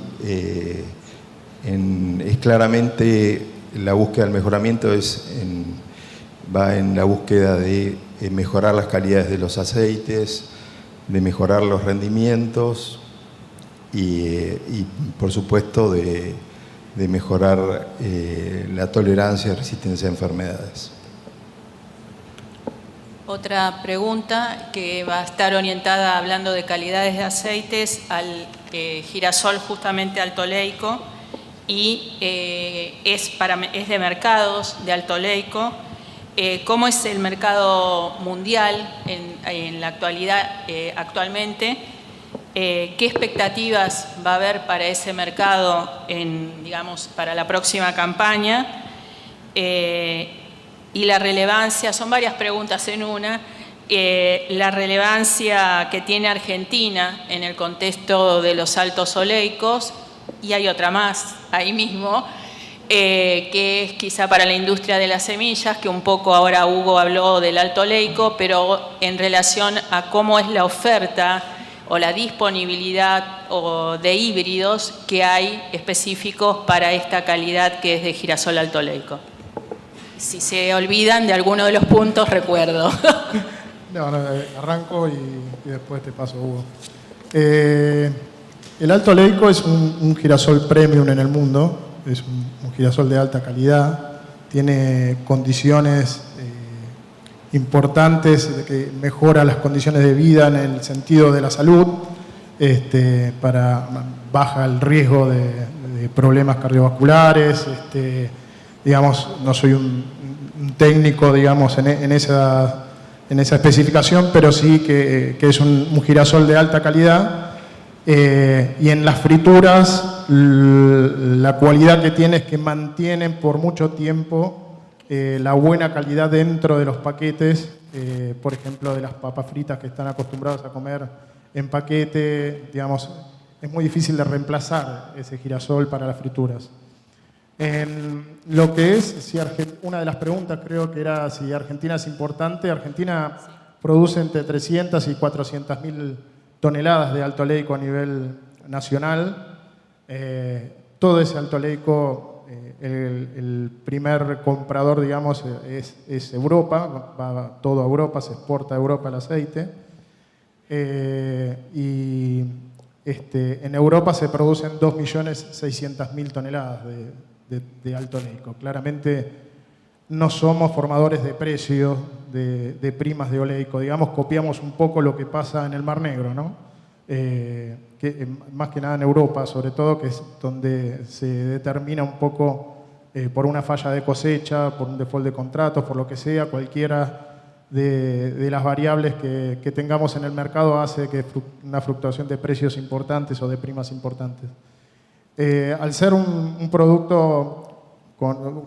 es claramente la búsqueda del mejoramiento va en la búsqueda de mejorar las calidades de los aceites, de mejorar los rendimientos y por supuesto de mejorar la tolerancia y resistencia a enfermedades.
Otra pregunta que va a estar orientada, hablando de calidades de aceites, al girasol justamente alto oleico, y es de mercados de alto oleico. ¿Cómo es el mercado mundial en la actualidad, actualmente? ¿Qué expectativas va a haber para ese mercado, digamos, para la próxima campaña? Y la relevancia, son varias preguntas en una, la relevancia que tiene Argentina en el contexto de los altos oleicos, y hay otra más ahí mismo, que es quizá para la industria de las semillas, que un poco ahora Hugo habló del alto oleico, pero en relación a cómo es la oferta o la disponibilidad de híbridos que hay específicos para esta calidad que es de girasol alto oleico. Si se olvidan de alguno de los puntos, recuerdo.
No, arranco y después te paso, Hugo. El alto oleico es un girasol premium en el mundo, es un girasol de alta calidad, tiene condiciones importantes que mejora las condiciones de vida en el sentido de la salud, baja el riesgo de problemas cardiovasculares, digamos, no soy un técnico, digamos, en esa especificación, pero sí que es un girasol de alta calidad. Y en las frituras la cualidad que tiene es que mantienen por mucho tiempo la buena calidad dentro de los paquetes, por ejemplo, de las papas fritas que están acostumbrados a comer en paquete, digamos, es muy difícil de reemplazar ese girasol para las frituras. En lo que es, una de las preguntas creo que era si Argentina es importante. Argentina produce entre 300 y 400.000 toneladas de alto oleico a nivel nacional. Todo ese alto oleico el primer comprador, digamos, es Europa, va todo a Europa, se exporta a Europa el aceite. En Europa se producen 2.600.000 toneladas de alto oleico. Claramente no somos formadores de precios de primas de oleico, digamos, copiamos un poco lo que pasa en el Mar Negro, ¿no? Más que nada en Europa, sobre todo, que es donde se determina un poco por una falla de cosecha, por un default de contratos, por lo que sea, cualquiera de las variables que tengamos en el mercado hace que una fluctuación de precios importantes o de primas importantes. Al ser un producto,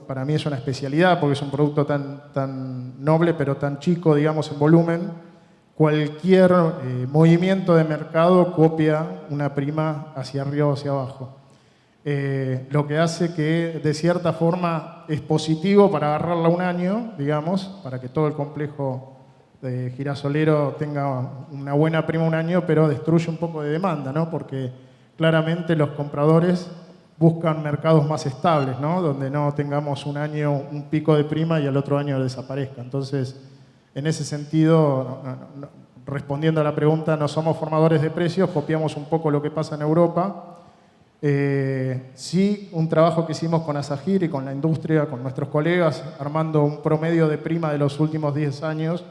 para mí es una especialidad porque es un producto tan noble pero tan chico, digamos, en volumen, cualquier movimiento de mercado copia una prima hacia arriba o hacia abajo. Lo que hace que, de cierta forma, es positivo para agarrarla un año, digamos, para que todo el complejo girasolero tenga una buena prima un año, pero destruye un poco de demanda, ¿no? Porque claramente los compradores buscan mercados más estables, ¿no? Donde no tengamos un año un pico de prima y al otro año desaparezca. Entonces, en ese sentido, respondiendo a la pregunta, no somos formadores de precios, copiamos un poco lo que pasa en Europa. Sí, un trabajo que hicimos con Asaghir y con la industria, con nuestros colegas, armando un promedio de prima de los últimos 10 años,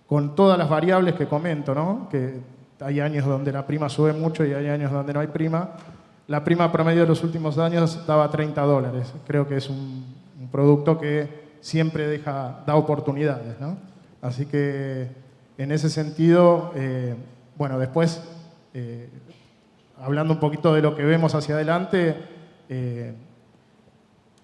con todas las variables que comento, ¿no? Que hay años donde la prima sube mucho y hay años donde no hay prima. La prima promedio de los últimos años daba $30. Creo que es un producto que siempre da oportunidades, ¿no? Así que, en ese sentido, bueno, después, hablando un poquito de lo que vemos hacia adelante,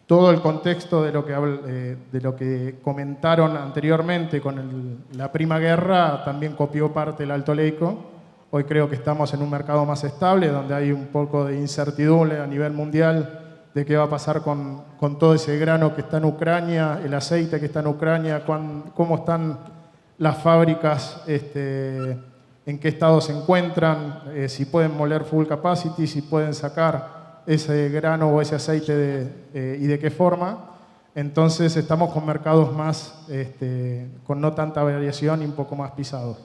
todo el contexto de lo que comentaron anteriormente con la prima guerra también copió parte del alto oleico. Hoy creo que estamos en un mercado más estable, donde hay un poco de incertidumbre a nivel mundial de qué va a pasar con todo ese grano que está en Ucrania, el aceite que está en Ucrania, cómo están las fábricas, en qué estado se encuentran, si pueden moler full capacity, si pueden sacar ese grano o ese aceite y de qué forma. Entonces estamos con mercados más, con no tanta variación y un poco más pisados.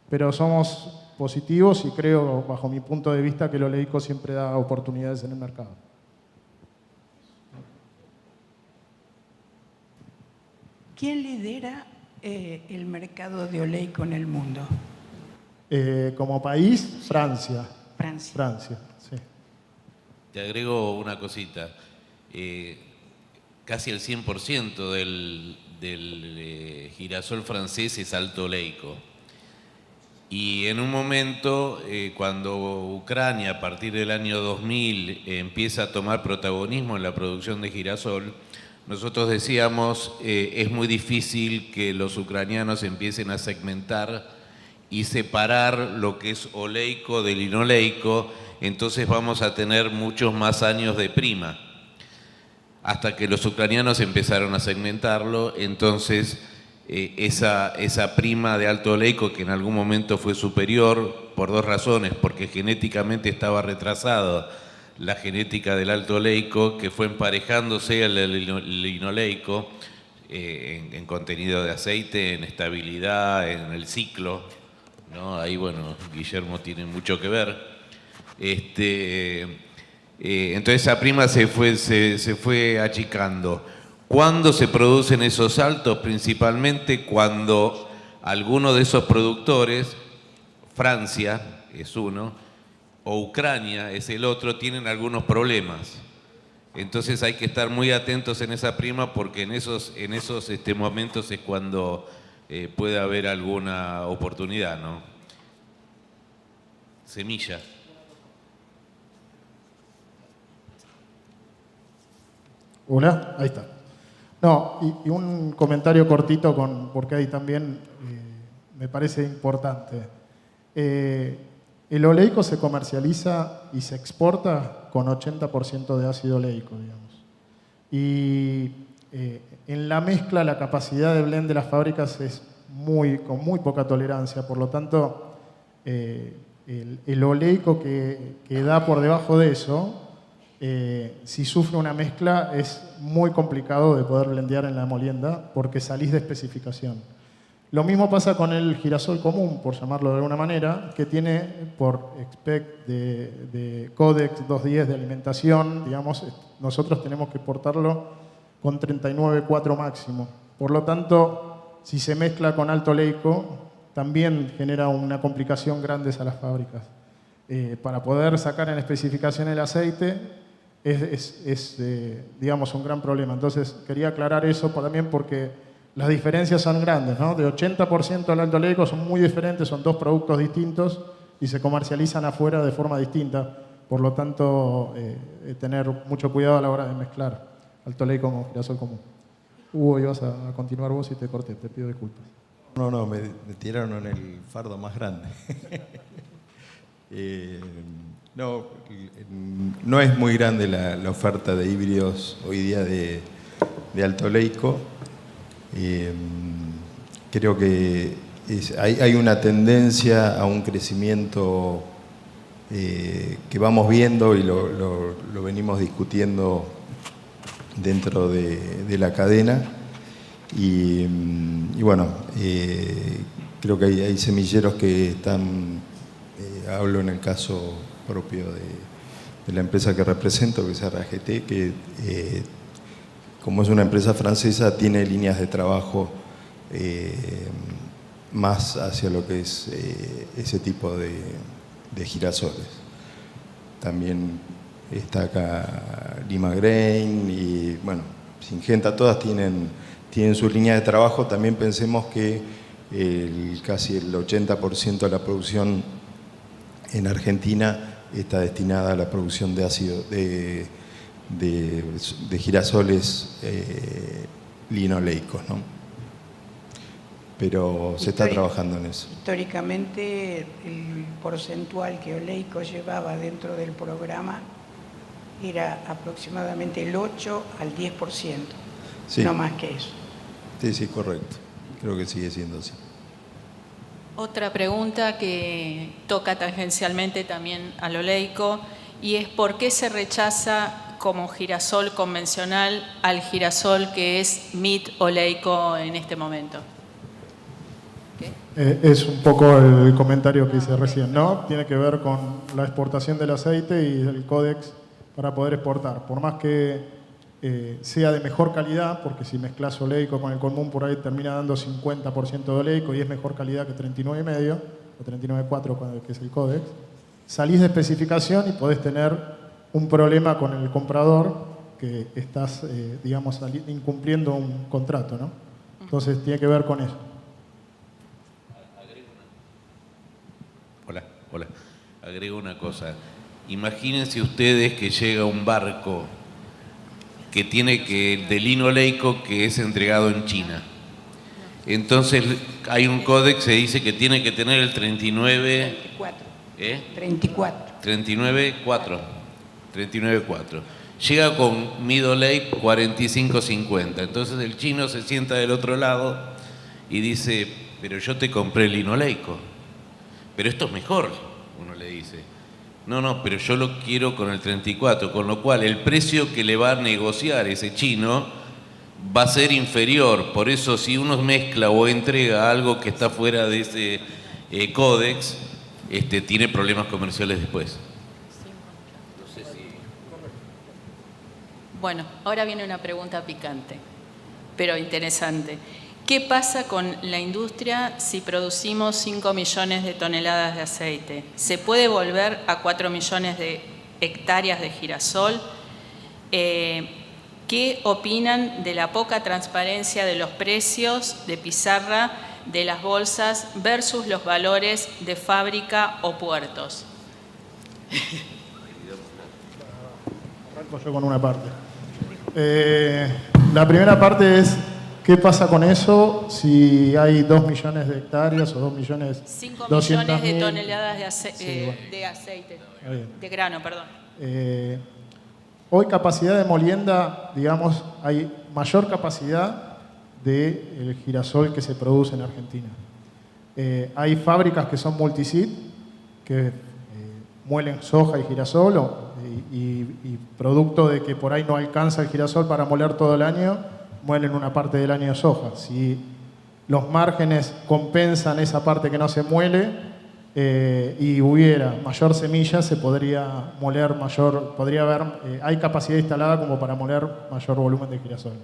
Pero somos positivos y creo, bajo mi punto de vista, que el oleico siempre da oportunidades en el mercado.
¿Quién lidera el mercado de oleico en el mundo?
Como país, Francia.
Francia,
sí.
Te agrego una cosita. Casi el 100% del girasol francés es alto oleico. Y en un momento, cuando Ucrania, a partir del año 2000, empieza a tomar protagonismo en la producción de girasol, nosotros decíamos, es muy difícil que los ucranianos empiecen a segmentar y separar lo que es oleico del inoleico, entonces vamos a tener muchos más años de prima. Hasta que los ucranianos empezaron a segmentarlo, entonces esa prima de alto oleico, que en algún momento fue superior por dos razones, porque genéticamente estaba retrasado la genética del alto oleico, que fue emparejándose al linoleico en contenido de aceite, en estabilidad, en el ciclo, ¿no? Ahí, bueno, Guillermo tiene mucho que ver. Entonces esa prima se fue achicando. ¿Cuándo se producen esos saltos? Principalmente cuando alguno de esos productores, Francia es uno, o Ucrania es el otro, tienen algunos problemas. Entonces hay que estar muy atentos en esa prima, porque en esos momentos es cuando puede haber alguna oportunidad, ¿no? Semilla.
Hola, ahí está. No, y un comentario cortito porque ahí también me parece importante. El oleico se comercializa y se exporta con 80% de ácido oleico, digamos. Y en la mezcla la capacidad de blend de las fábricas es con muy poca tolerancia, por lo tanto el oleico que da por debajo de eso si sufre una mezcla es muy complicado de poder blendear en la molienda porque salís de especificación. Lo mismo pasa con el girasol común, por llamarlo de alguna manera, que tiene por spec de Codex 210 de alimentación, digamos, nosotros tenemos que exportarlo con 39,4 máximo. Por lo tanto, si se mezcla con alto oleico, también genera una complicación grande a las fábricas. Para poder sacar en especificación el aceite es digamos, un gran problema. Entonces, quería aclarar eso también porque las diferencias son grandes, ¿no? De 80% al alto oleico son muy diferentes, son dos productos distintos y se comercializan afuera de forma distinta. Por lo tanto, tener mucho cuidado a la hora de mezclar alto oleico con girasol común. Hugo, ibas a continuar vos y te corté, te pido disculpas.
No, me tiraron en el fardo más grande. No es muy grande la oferta de híbridos hoy día de alto oleico. Creo que hay una tendencia a un crecimiento que vamos viendo y lo venimos discutiendo dentro de la cadena. Y bueno, creo que hay semilleros que están, hablo en el caso propio de la empresa que represento, que es RAGT, que como es una empresa francesa, tiene líneas de trabajo más hacia lo que es ese tipo de girasoles. También está acá Lima Grain y, bueno, Syngenta, todas tienen sus líneas de trabajo. También pensemos que casi el 80% de la producción en Argentina está destinada a la producción de ácido de girasoles linoleicos, ¿no? Pero se está trabajando en eso.
Históricamente, el porcentual que Oleico llevaba dentro del programa era aproximadamente el 8 al 10%,
sí.
No más que eso.
Sí, correcto. Creo que sigue siendo así.
Otra pregunta que toca tangencialmente también al oleico, y es ¿por qué se rechaza como girasol convencional al girasol que es MIT oleico en este momento?
Es un poco el comentario que hice recién, ¿no? Tiene que ver con la exportación del aceite y del códex para poder exportar. Por más que sea de mejor calidad, porque si mezclas oleico con el común por ahí termina dando 50% de oleico y es mejor calidad que 39,5 o 39,4 que es el códex, salís de especificación y podés tener un problema con el comprador que estás, digamos, incumpliendo un contrato, ¿no? Entonces tiene que ver con eso.
Hola. Agrego una cosa. Imagínense ustedes que llega un barco que tiene de lino oleico que es entregado en China. Entonces hay un códex que dice que tiene que tener el 39... 39,4. Llega con Middle Lake 45,50. Entonces el chino se sienta del otro lado y dice, pero yo te compré el lino oleico. Pero esto es mejor, uno le dice. No, pero yo lo quiero con el 34, con lo cual el precio que le va a negociar ese chino va a ser inferior. Por eso si uno mezcla o entrega algo que está fuera de ese códex, tiene problemas comerciales después.
Bueno, ahora viene una pregunta picante, pero interesante. ¿Qué pasa con la industria si producimos 5 millones de toneladas de aceite? ¿Se puede volver a 4 millones de hectáreas de girasol? ¿Qué opinan de la poca transparencia de los precios de pizarra de las bolsas versus los valores de fábrica o puertos?
Arranco yo con una parte. La primera parte es ¿qué pasa con eso si hay 2 millones de hectáreas o 2 millones
5 millones de toneladas de aceite, de grano, perdón.
Hoy capacidad de molienda, digamos, hay mayor capacidad del girasol que se produce en Argentina. Hay fábricas que son multiseed, que muelen soja y girasol y producto de que por ahí no alcanza el girasol para moler todo el año, muelen una parte del año soja. Si los márgenes compensan esa parte que no se muele y hubiera mayor semilla, se podría moler mayor, podría haber, hay capacidad instalada como para moler mayor volumen de girasol.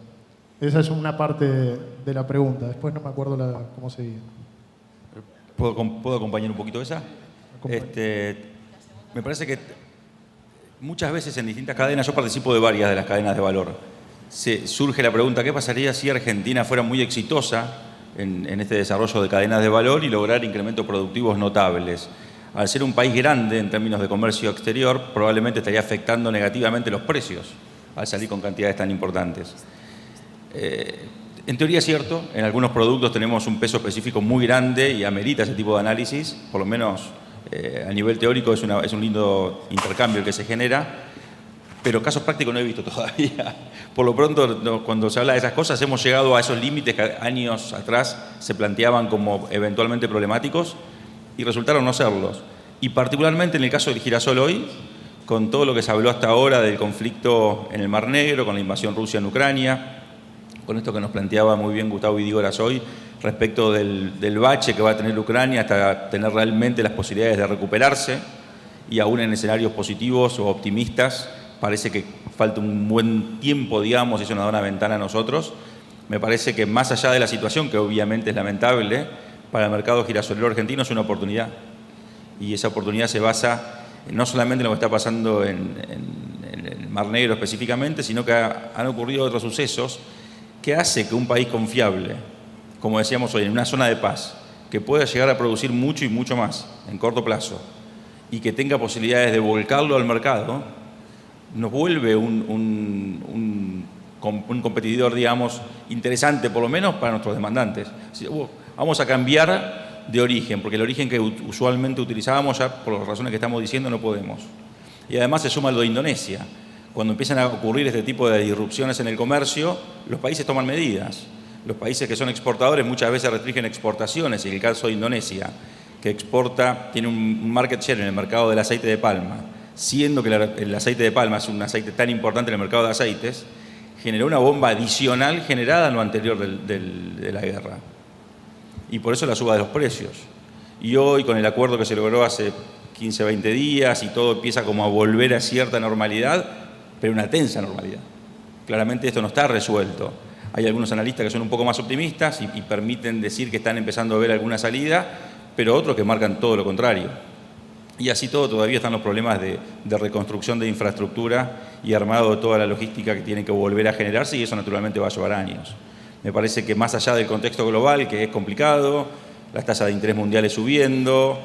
Esa es una parte de la pregunta. Después no me acuerdo cómo seguía.
¿Puedo acompañar un poquito esa? Me parece que muchas veces en distintas cadenas, yo participo de varias de las cadenas de valor, surge la pregunta, ¿qué pasaría si Argentina fuera muy exitosa en este desarrollo de cadenas de valor y lograr incrementos productivos notables? Al ser un país grande en términos de comercio exterior, probablemente estaría afectando negativamente los precios al salir con cantidades tan importantes. En teoría es cierto, en algunos productos tenemos un peso específico muy grande y amerita ese tipo de análisis, por lo menos a nivel teórico es un lindo intercambio el que se genera, pero casos prácticos no he visto todavía. Por lo pronto, cuando se habla de esas cosas, hemos llegado a esos límites que años atrás se planteaban como eventualmente problemáticos y resultaron no serlos. Y particularmente en el caso del girasol hoy, con todo lo que se habló hasta ahora del conflicto en el Mar Negro, con la invasión rusa en Ucrania, con esto que nos planteaba muy bien Gustavo Vidígoras hoy, respecto del bache que va a tener Ucrania hasta tener realmente las posibilidades de recuperarse, y aún en escenarios positivos o optimistas, parece que falta un buen tiempo, digamos, y eso nos da una ventana a nosotros. Me parece que más allá de la situación, que obviamente es lamentable, para el mercado girasolero argentino es una oportunidad. Y esa oportunidad se basa no solamente en lo que está pasando en el Mar Negro específicamente, sino que han ocurrido otros sucesos que hace que un país confiable, como decíamos hoy, en una zona de paz, que pueda llegar a producir mucho y mucho más en corto plazo y que tenga posibilidades de volcarlo al mercado, nos vuelve un competidor, digamos, interesante, por lo menos para nuestros demandantes. Vamos a cambiar de origen, porque el origen que usualmente utilizábamos, ya por las razones que estamos diciendo, no podemos. Y además se suma lo de Indonesia. Cuando empiezan a ocurrir este tipo de disrupciones en el comercio, los países toman medidas. Los países que son exportadores muchas veces restringen exportaciones, y en el caso de Indonesia, que exporta, tiene un market share en el mercado del aceite de palma, siendo que el aceite de palma es un aceite tan importante en el mercado de aceites, generó una bomba adicional generada en lo anterior de la guerra. Y por eso la suba de los precios. Y hoy, con el acuerdo que se logró hace 15, 20 días y todo empieza como a volver a cierta normalidad, pero una tensa normalidad. Claramente esto no está resuelto. Hay algunos analistas que son un poco más optimistas y permiten decir que están empezando a ver alguna salida, pero otros que marcan todo lo contrario. Y así todo todavía están los problemas de reconstrucción de infraestructura y armado de toda la logística que tiene que volver a generarse, y eso naturalmente va a llevar años. Me parece que más allá del contexto global, que es complicado, las tasas de interés mundiales subiendo,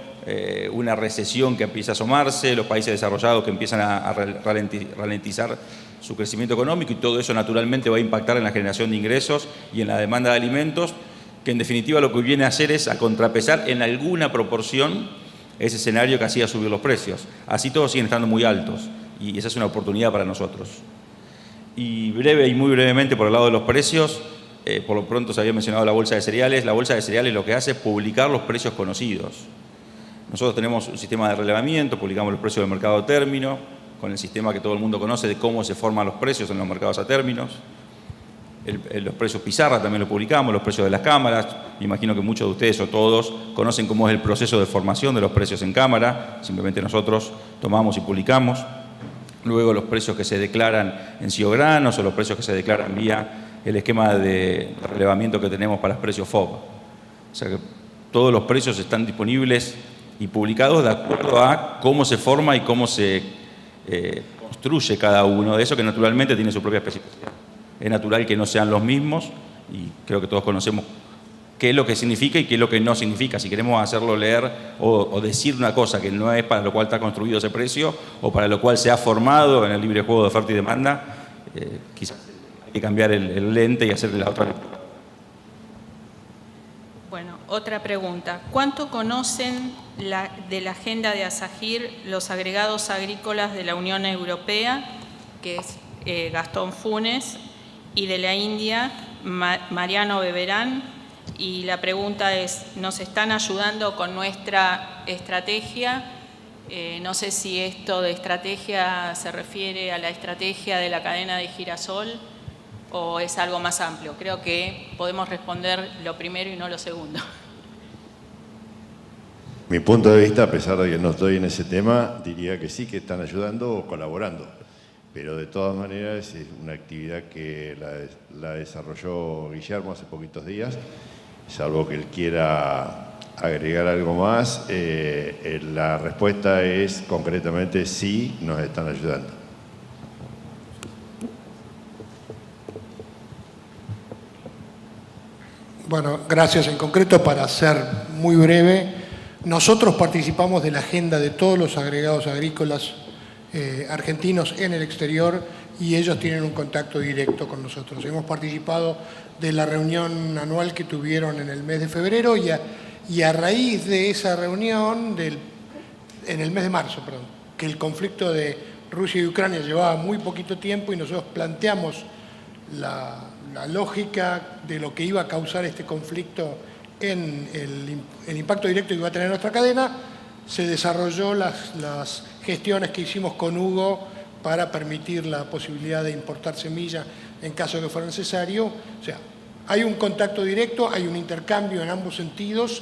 una recesión que empieza a asomarse, los países desarrollados que empiezan a ralentizar su crecimiento económico, y todo eso naturalmente va a impactar en la generación de ingresos y en la demanda de alimentos, que en definitiva lo que viene a hacer es a contrapesar en alguna proporción ese escenario que hacía subir los precios. Así todos siguen estando muy altos y esa es una oportunidad para nosotros. Y muy brevemente por el lado de los precios, por lo pronto se había mencionado la bolsa de cereales. La bolsa de cereales lo que hace es publicar los precios conocidos. Nosotros tenemos un sistema de relevamiento, publicamos los precios del mercado a término, con el sistema que todo el mundo conoce de cómo se forman los precios en los mercados a términos. Los precios pizarra también lo publicamos, los precios de las cámaras. Me imagino que muchos de ustedes o todos conocen cómo es el proceso de formación de los precios en cámara. Simplemente nosotros tomamos y publicamos. Luego los precios que se declaran en ciogranos o los precios que se declaran vía el esquema de relevamiento que tenemos para los precios FOB. O sea que todos los precios están disponibles y publicados de acuerdo a cómo se forma y cómo se construye cada uno de esos, que naturalmente tiene su propia especificidad. Es natural que no sean los mismos y creo que todos conocemos qué es lo que significa y qué es lo que no significa. Si queremos hacerlo leer o decir una cosa que no es para lo cual está construido ese precio o para lo cual se ha formado en el libre juego de oferta y demanda, quizás hay que cambiar el lente y hacerle la otra lectura.
Bueno, otra pregunta. ¿Cuánto conocen de la agenda de ASAGIR los agregados agrícolas de la Unión Europea, que es Gastón Funes, y de la India, Mariano Beberán? Y la pregunta es, ¿nos están ayudando con nuestra estrategia No sé si esto de estrategia se refiere a la estrategia de la cadena de girasol o es algo más amplio. Creo que podemos responder lo primero y no lo segundo.
Mi punto de vista, a pesar de que no estoy en ese tema, diría que sí, que están ayudando o colaborando. Pero de todas maneras es una actividad que la desarrolló Guillermo hace poquitos días. Salvo que él quiera agregar algo más, la respuesta es concretamente sí, nos están ayudando.
Bueno, gracias. En concreto, para ser muy breve, nosotros participamos de la agenda de todos los agregados agrícolas argentinos en el exterior y ellos tienen un contacto directo con nosotros. Hemos participado de la reunión anual que tuvieron en el mes de febrero y a raíz de esa reunión, en el mes de marzo, perdón, que el conflicto de Rusia y Ucrania llevaba muy poquito tiempo y nosotros planteamos la lógica de lo que iba a causar este conflicto en el impacto directo que iba a tener nuestra cadena, se desarrolló las gestiones que hicimos con Hugo para permitir la posibilidad de importar semillas en caso de que fuera necesario. O sea, hay un contacto directo, hay un intercambio en ambos sentidos.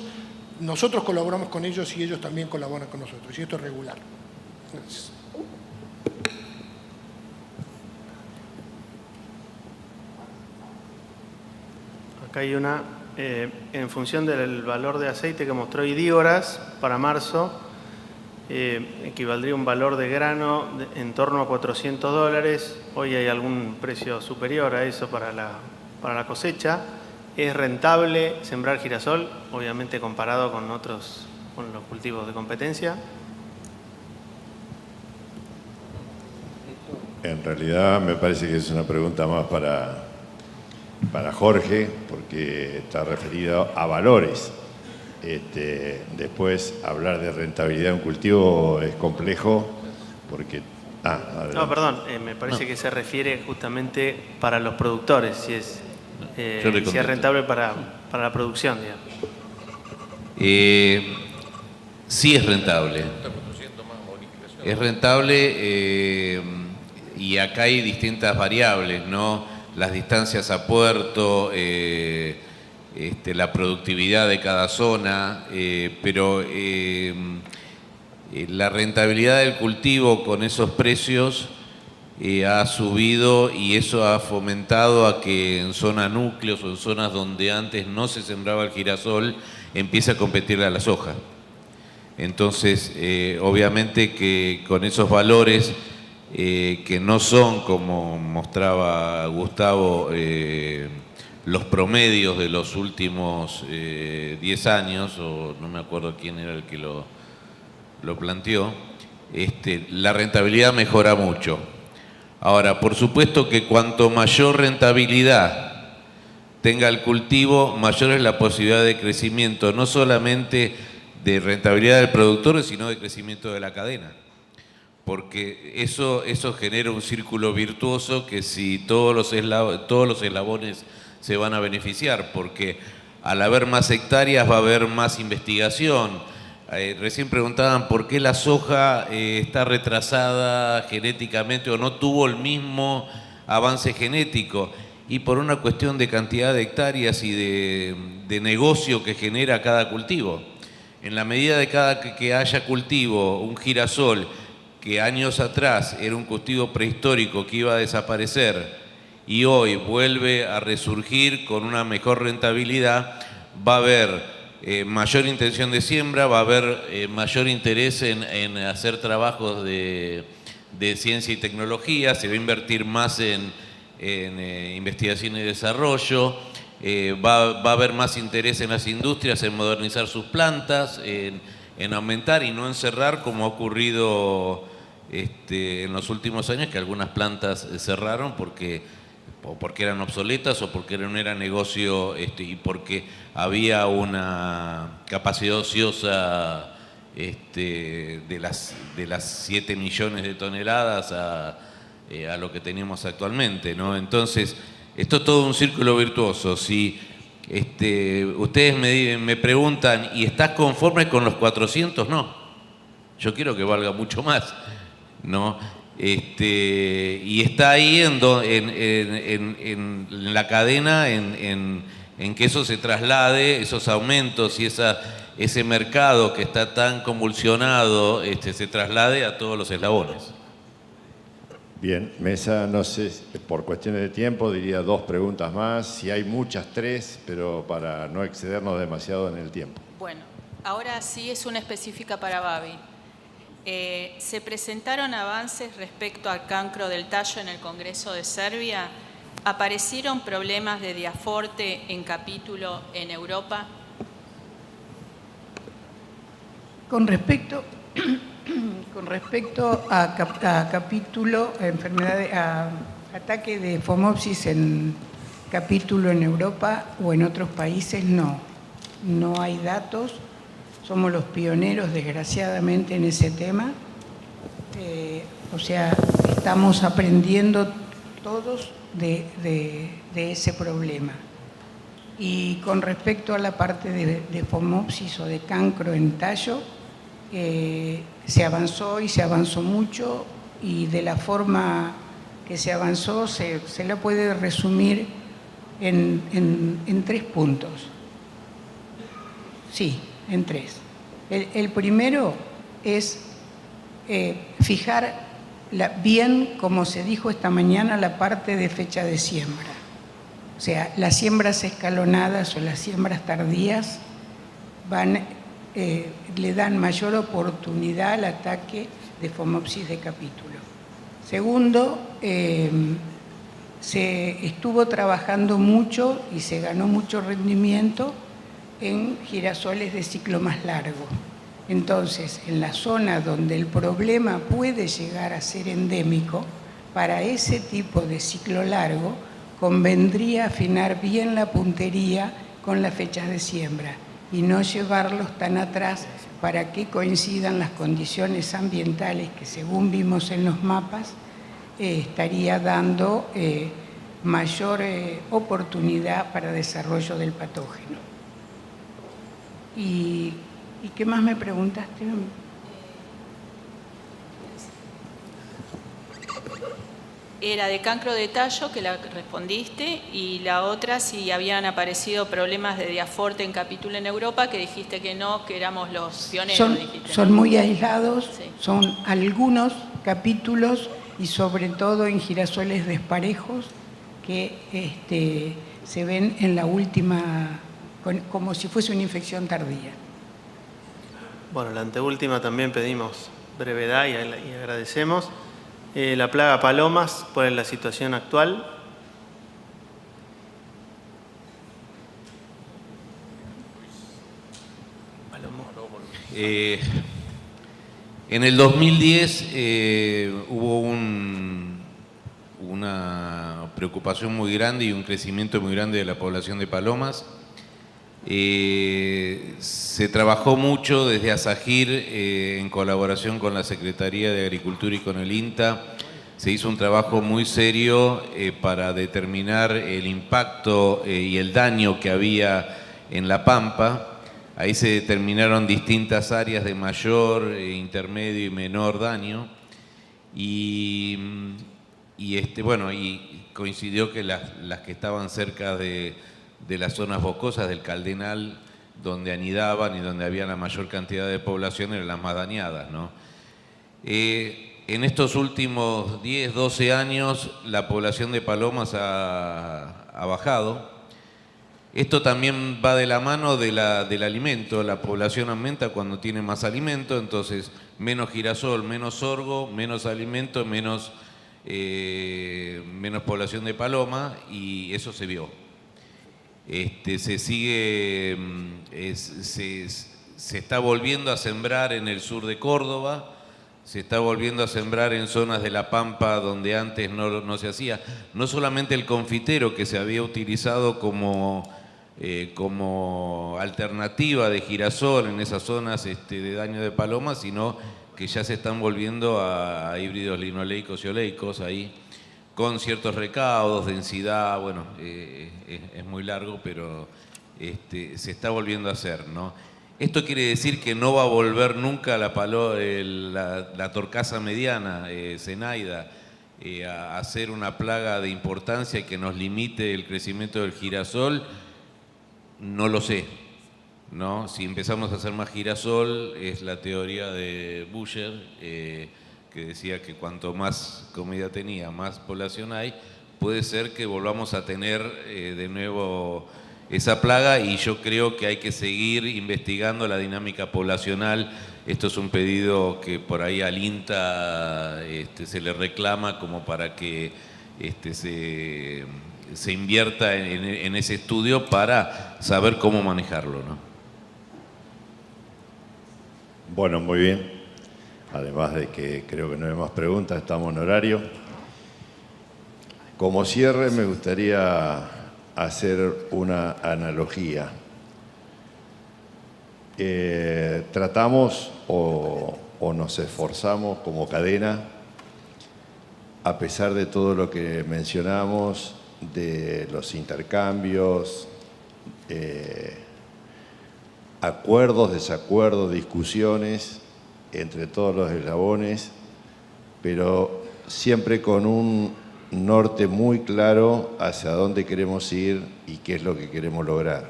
Nosotros colaboramos con ellos y ellos también colaboran con nosotros. Y esto es regular. Gracias.
Acá hay una, en función del valor de aceite que mostró Idígoras para marzo, equivaldría un valor de grano en torno a $400. Hoy hay algún precio superior a eso para la cosecha. ¿Es rentable sembrar girasol? Obviamente comparado con los cultivos de competencia.
En realidad me parece que es una pregunta más para Jorge, porque está referido a valores. Después, hablar de rentabilidad de un cultivo es complejo, porque...
No, perdón, me parece que se refiere justamente para los productores, si es rentable para la producción, digamos.
Sí es rentable. Es rentable y acá hay distintas variables, ¿no? Las distancias a puerto, la productividad de cada zona, pero la rentabilidad del cultivo con esos precios ha subido y eso ha fomentado a que en zonas núcleos o en zonas donde antes no se sembraba el girasol empiece a competirle a la soja. Entonces, obviamente que con esos valores que no son, como mostraba Gustavo, los promedios de los últimos 10 años, o no me acuerdo quién era el que lo planteó, la rentabilidad mejora mucho. Ahora, por supuesto que cuanto mayor rentabilidad tenga el cultivo, mayor es la posibilidad de crecimiento, no solamente de rentabilidad del productor, sino de crecimiento de la cadena. Porque eso genera un círculo virtuoso que si todos los eslabones se van a beneficiar, porque al haber más hectáreas va a haber más investigación. Recién preguntaban por qué la soja está retrasada genéticamente o no tuvo el mismo avance genético, y por una cuestión de cantidad de hectáreas y de negocio que genera cada cultivo. En la medida de que haya cultivo, un girasol, que años atrás era un cultivo prehistórico que iba a desaparecer y hoy vuelve a resurgir con una mejor rentabilidad, va a haber mayor intención de siembra, va a haber mayor interés en hacer trabajos de ciencia y tecnología, se va a invertir más en investigación y desarrollo, va a haber más interés en las industrias en modernizar sus plantas, en aumentar y no en cerrar, como ha ocurrido en los últimos años, que algunas plantas cerraron porque eran obsoletas o porque no era negocio y porque había una capacidad ociosa de las 7 millones de toneladas a lo que teníamos actualmente, ¿no? Entonces, esto es todo un círculo virtuoso. Si ustedes me preguntan, ¿y estás conforme con los 400? No. Yo quiero que valga mucho más, ¿no? Y está ahí en la cadena, en que eso se traslade, esos aumentos y ese mercado que está tan convulsionado, se traslade a todos los eslabones.
Bien, Mesa, no sé, por cuestiones de tiempo diría 2 preguntas más, si hay muchas 3, pero para no excedernos demasiado en el tiempo.
Bueno, ahora sí es una específica para Babi. ¿Se presentaron avances respecto al cancro del tallo en el Congreso de Serbia? ¿Aparecieron problemas de Diaforte en capítulo en Europa?
Con respecto a capítulo, a ataque de Phomopsis en capítulo en Europa o en otros países, no hay datos. Somos los pioneros, desgraciadamente, en ese tema. O sea, estamos aprendiendo todos de ese problema. Y con respecto a la parte de Phomopsis o de cancro en tallo, se avanzó y se avanzó mucho, y de la forma que se avanzó se la puede resumir en 3 puntos. Sí, en 3. El primero es fijar bien, como se dijo esta mañana, la parte de fecha de siembra. O sea, las siembras escalonadas o las siembras tardías le dan mayor oportunidad al ataque de Phomopsis de capítulo. Segundo, se estuvo trabajando mucho y se ganó mucho rendimiento en girasoles de ciclo más largo. Entonces, en la zona donde el problema puede llegar a ser endémico, para ese tipo de ciclo largo convendría afinar bien la puntería con las fechas de siembra y no llevarlos tan atrás para que coincidan las condiciones ambientales que, según vimos en los mapas, estaría dando mayor oportunidad para desarrollo del patógeno. ¿Y qué más me preguntaste?
Era de cancro de tallo, que la respondiste, y la otra, si habían aparecido problemas de Diaforte en capítulo en Europa, que dijiste que no, que éramos los pioneros.
Son muy aislados,
sí.
Son algunos capítulos y sobre todo en girasoles desparejos que se ven en la última, como si fuese una infección tardía.
Bueno, la anteúltima también pedimos brevedad y agradecemos. La plaga palomas, por la situación actual.
En el 2010 hubo una preocupación muy grande y un crecimiento muy grande de la población de palomas. Se trabajó mucho desde ASAGIR en colaboración con la Secretaría de Agricultura y con el INTA. Se hizo un trabajo muy serio para determinar el impacto y el daño que había en la pampa. Ahí se determinaron distintas áreas de mayor, intermedio y menor daño. Y coincidió que las que estaban cerca de las zonas boscosas del Caldenal, donde anidaban y donde había la mayor cantidad de población, eran las más dañadas, ¿no? En estos últimos 10, 12 años, la población de palomas ha bajado. Esto también va de la mano del alimento. La población aumenta cuando tiene más alimento, entonces menos girasol, menos sorgo, menos alimento, menos población de paloma, y eso se vio. Se está volviendo a sembrar en el sur de Córdoba, se está volviendo a sembrar en zonas de la Pampa donde antes no se hacía. No solamente el confitero, que se había utilizado como alternativa de girasol en esas zonas de daño de paloma, sino que ya se están volviendo a híbridos linoleicos y oleicos ahí, con ciertos recaudos, densidad, bueno, es muy largo, pero se está volviendo a hacer, ¿no? Esto quiere decir que no va a volver nunca la torcaza mediana, Zenaida, a ser una plaga de importancia que nos limite el crecimiento del girasol. No lo sé, ¿no? Si empezamos a hacer más girasol, es la teoría de Bucher, que decía que cuanto más comida tenía, más población hay. Puede ser que volvamos a tener de nuevo esa plaga, y yo creo que hay que seguir investigando la dinámica poblacional. Esto es un pedido que por ahí al INTA se le reclama como para que se invierta en ese estudio para saber cómo manejarlo, ¿no?
Bueno, muy bien. Además de que creo que no hay más preguntas, estamos en horario. Como cierre me gustaría hacer una analogía. Tratamos o nos esforzamos como cadena, a pesar de todo lo que mencionamos, de los intercambios, acuerdos, desacuerdos, discusiones entre todos los eslabones, pero siempre con un norte muy claro hacia dónde queremos ir y qué es lo que queremos lograr.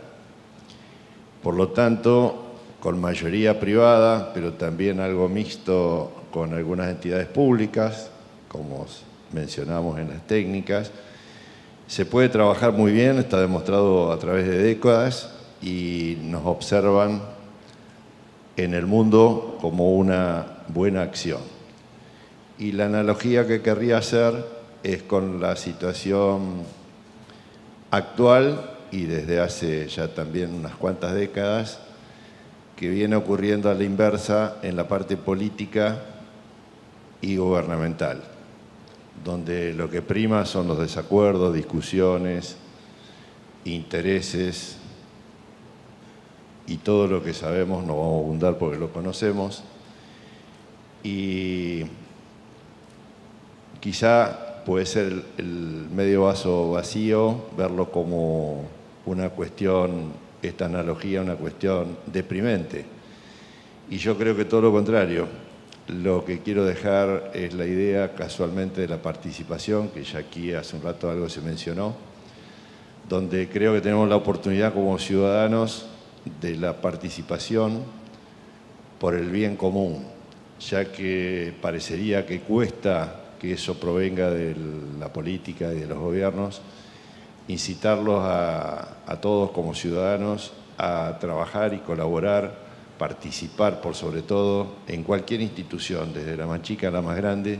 Por lo tanto, con mayoría privada, pero también algo mixto con algunas entidades públicas, como mencionamos en las técnicas, se puede trabajar muy bien, está demostrado a través de décadas, y nos observan en el mundo como una buena acción. Y la analogía que querría hacer es con la situación actual, y desde hace ya también unas cuantas décadas, que viene ocurriendo a la inversa en la parte política y gubernamental, donde lo que prima son los desacuerdos, discusiones, intereses, y todo lo que sabemos, no vamos a abundar porque lo conocemos, y quizá puede ser el medio vaso vacío, verlo como una cuestión, esta analogía, una cuestión deprimente. Y yo creo que todo lo contrario. Lo que quiero dejar es la idea casualmente de la participación, que ya aquí hace un rato algo se mencionó, donde creo que tenemos la oportunidad como ciudadanos de la participación por el bien común, ya que parecería que cuesta que eso provenga de la política y de los gobiernos, incitarlos a todos como ciudadanos a trabajar y colaborar, participar por sobre todo en cualquier institución, desde la más chica a la más grande,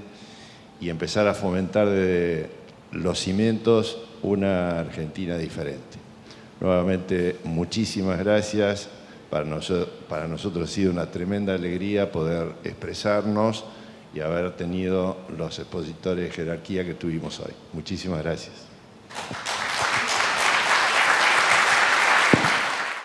y empezar a fomentar desde los cimientos una Argentina diferente. Nuevamente, muchísimas gracias. Para nosotros ha sido una tremenda alegría poder expresarnos y haber tenido los expositores de jerarquía que tuvimos hoy. Muchísimas gracias.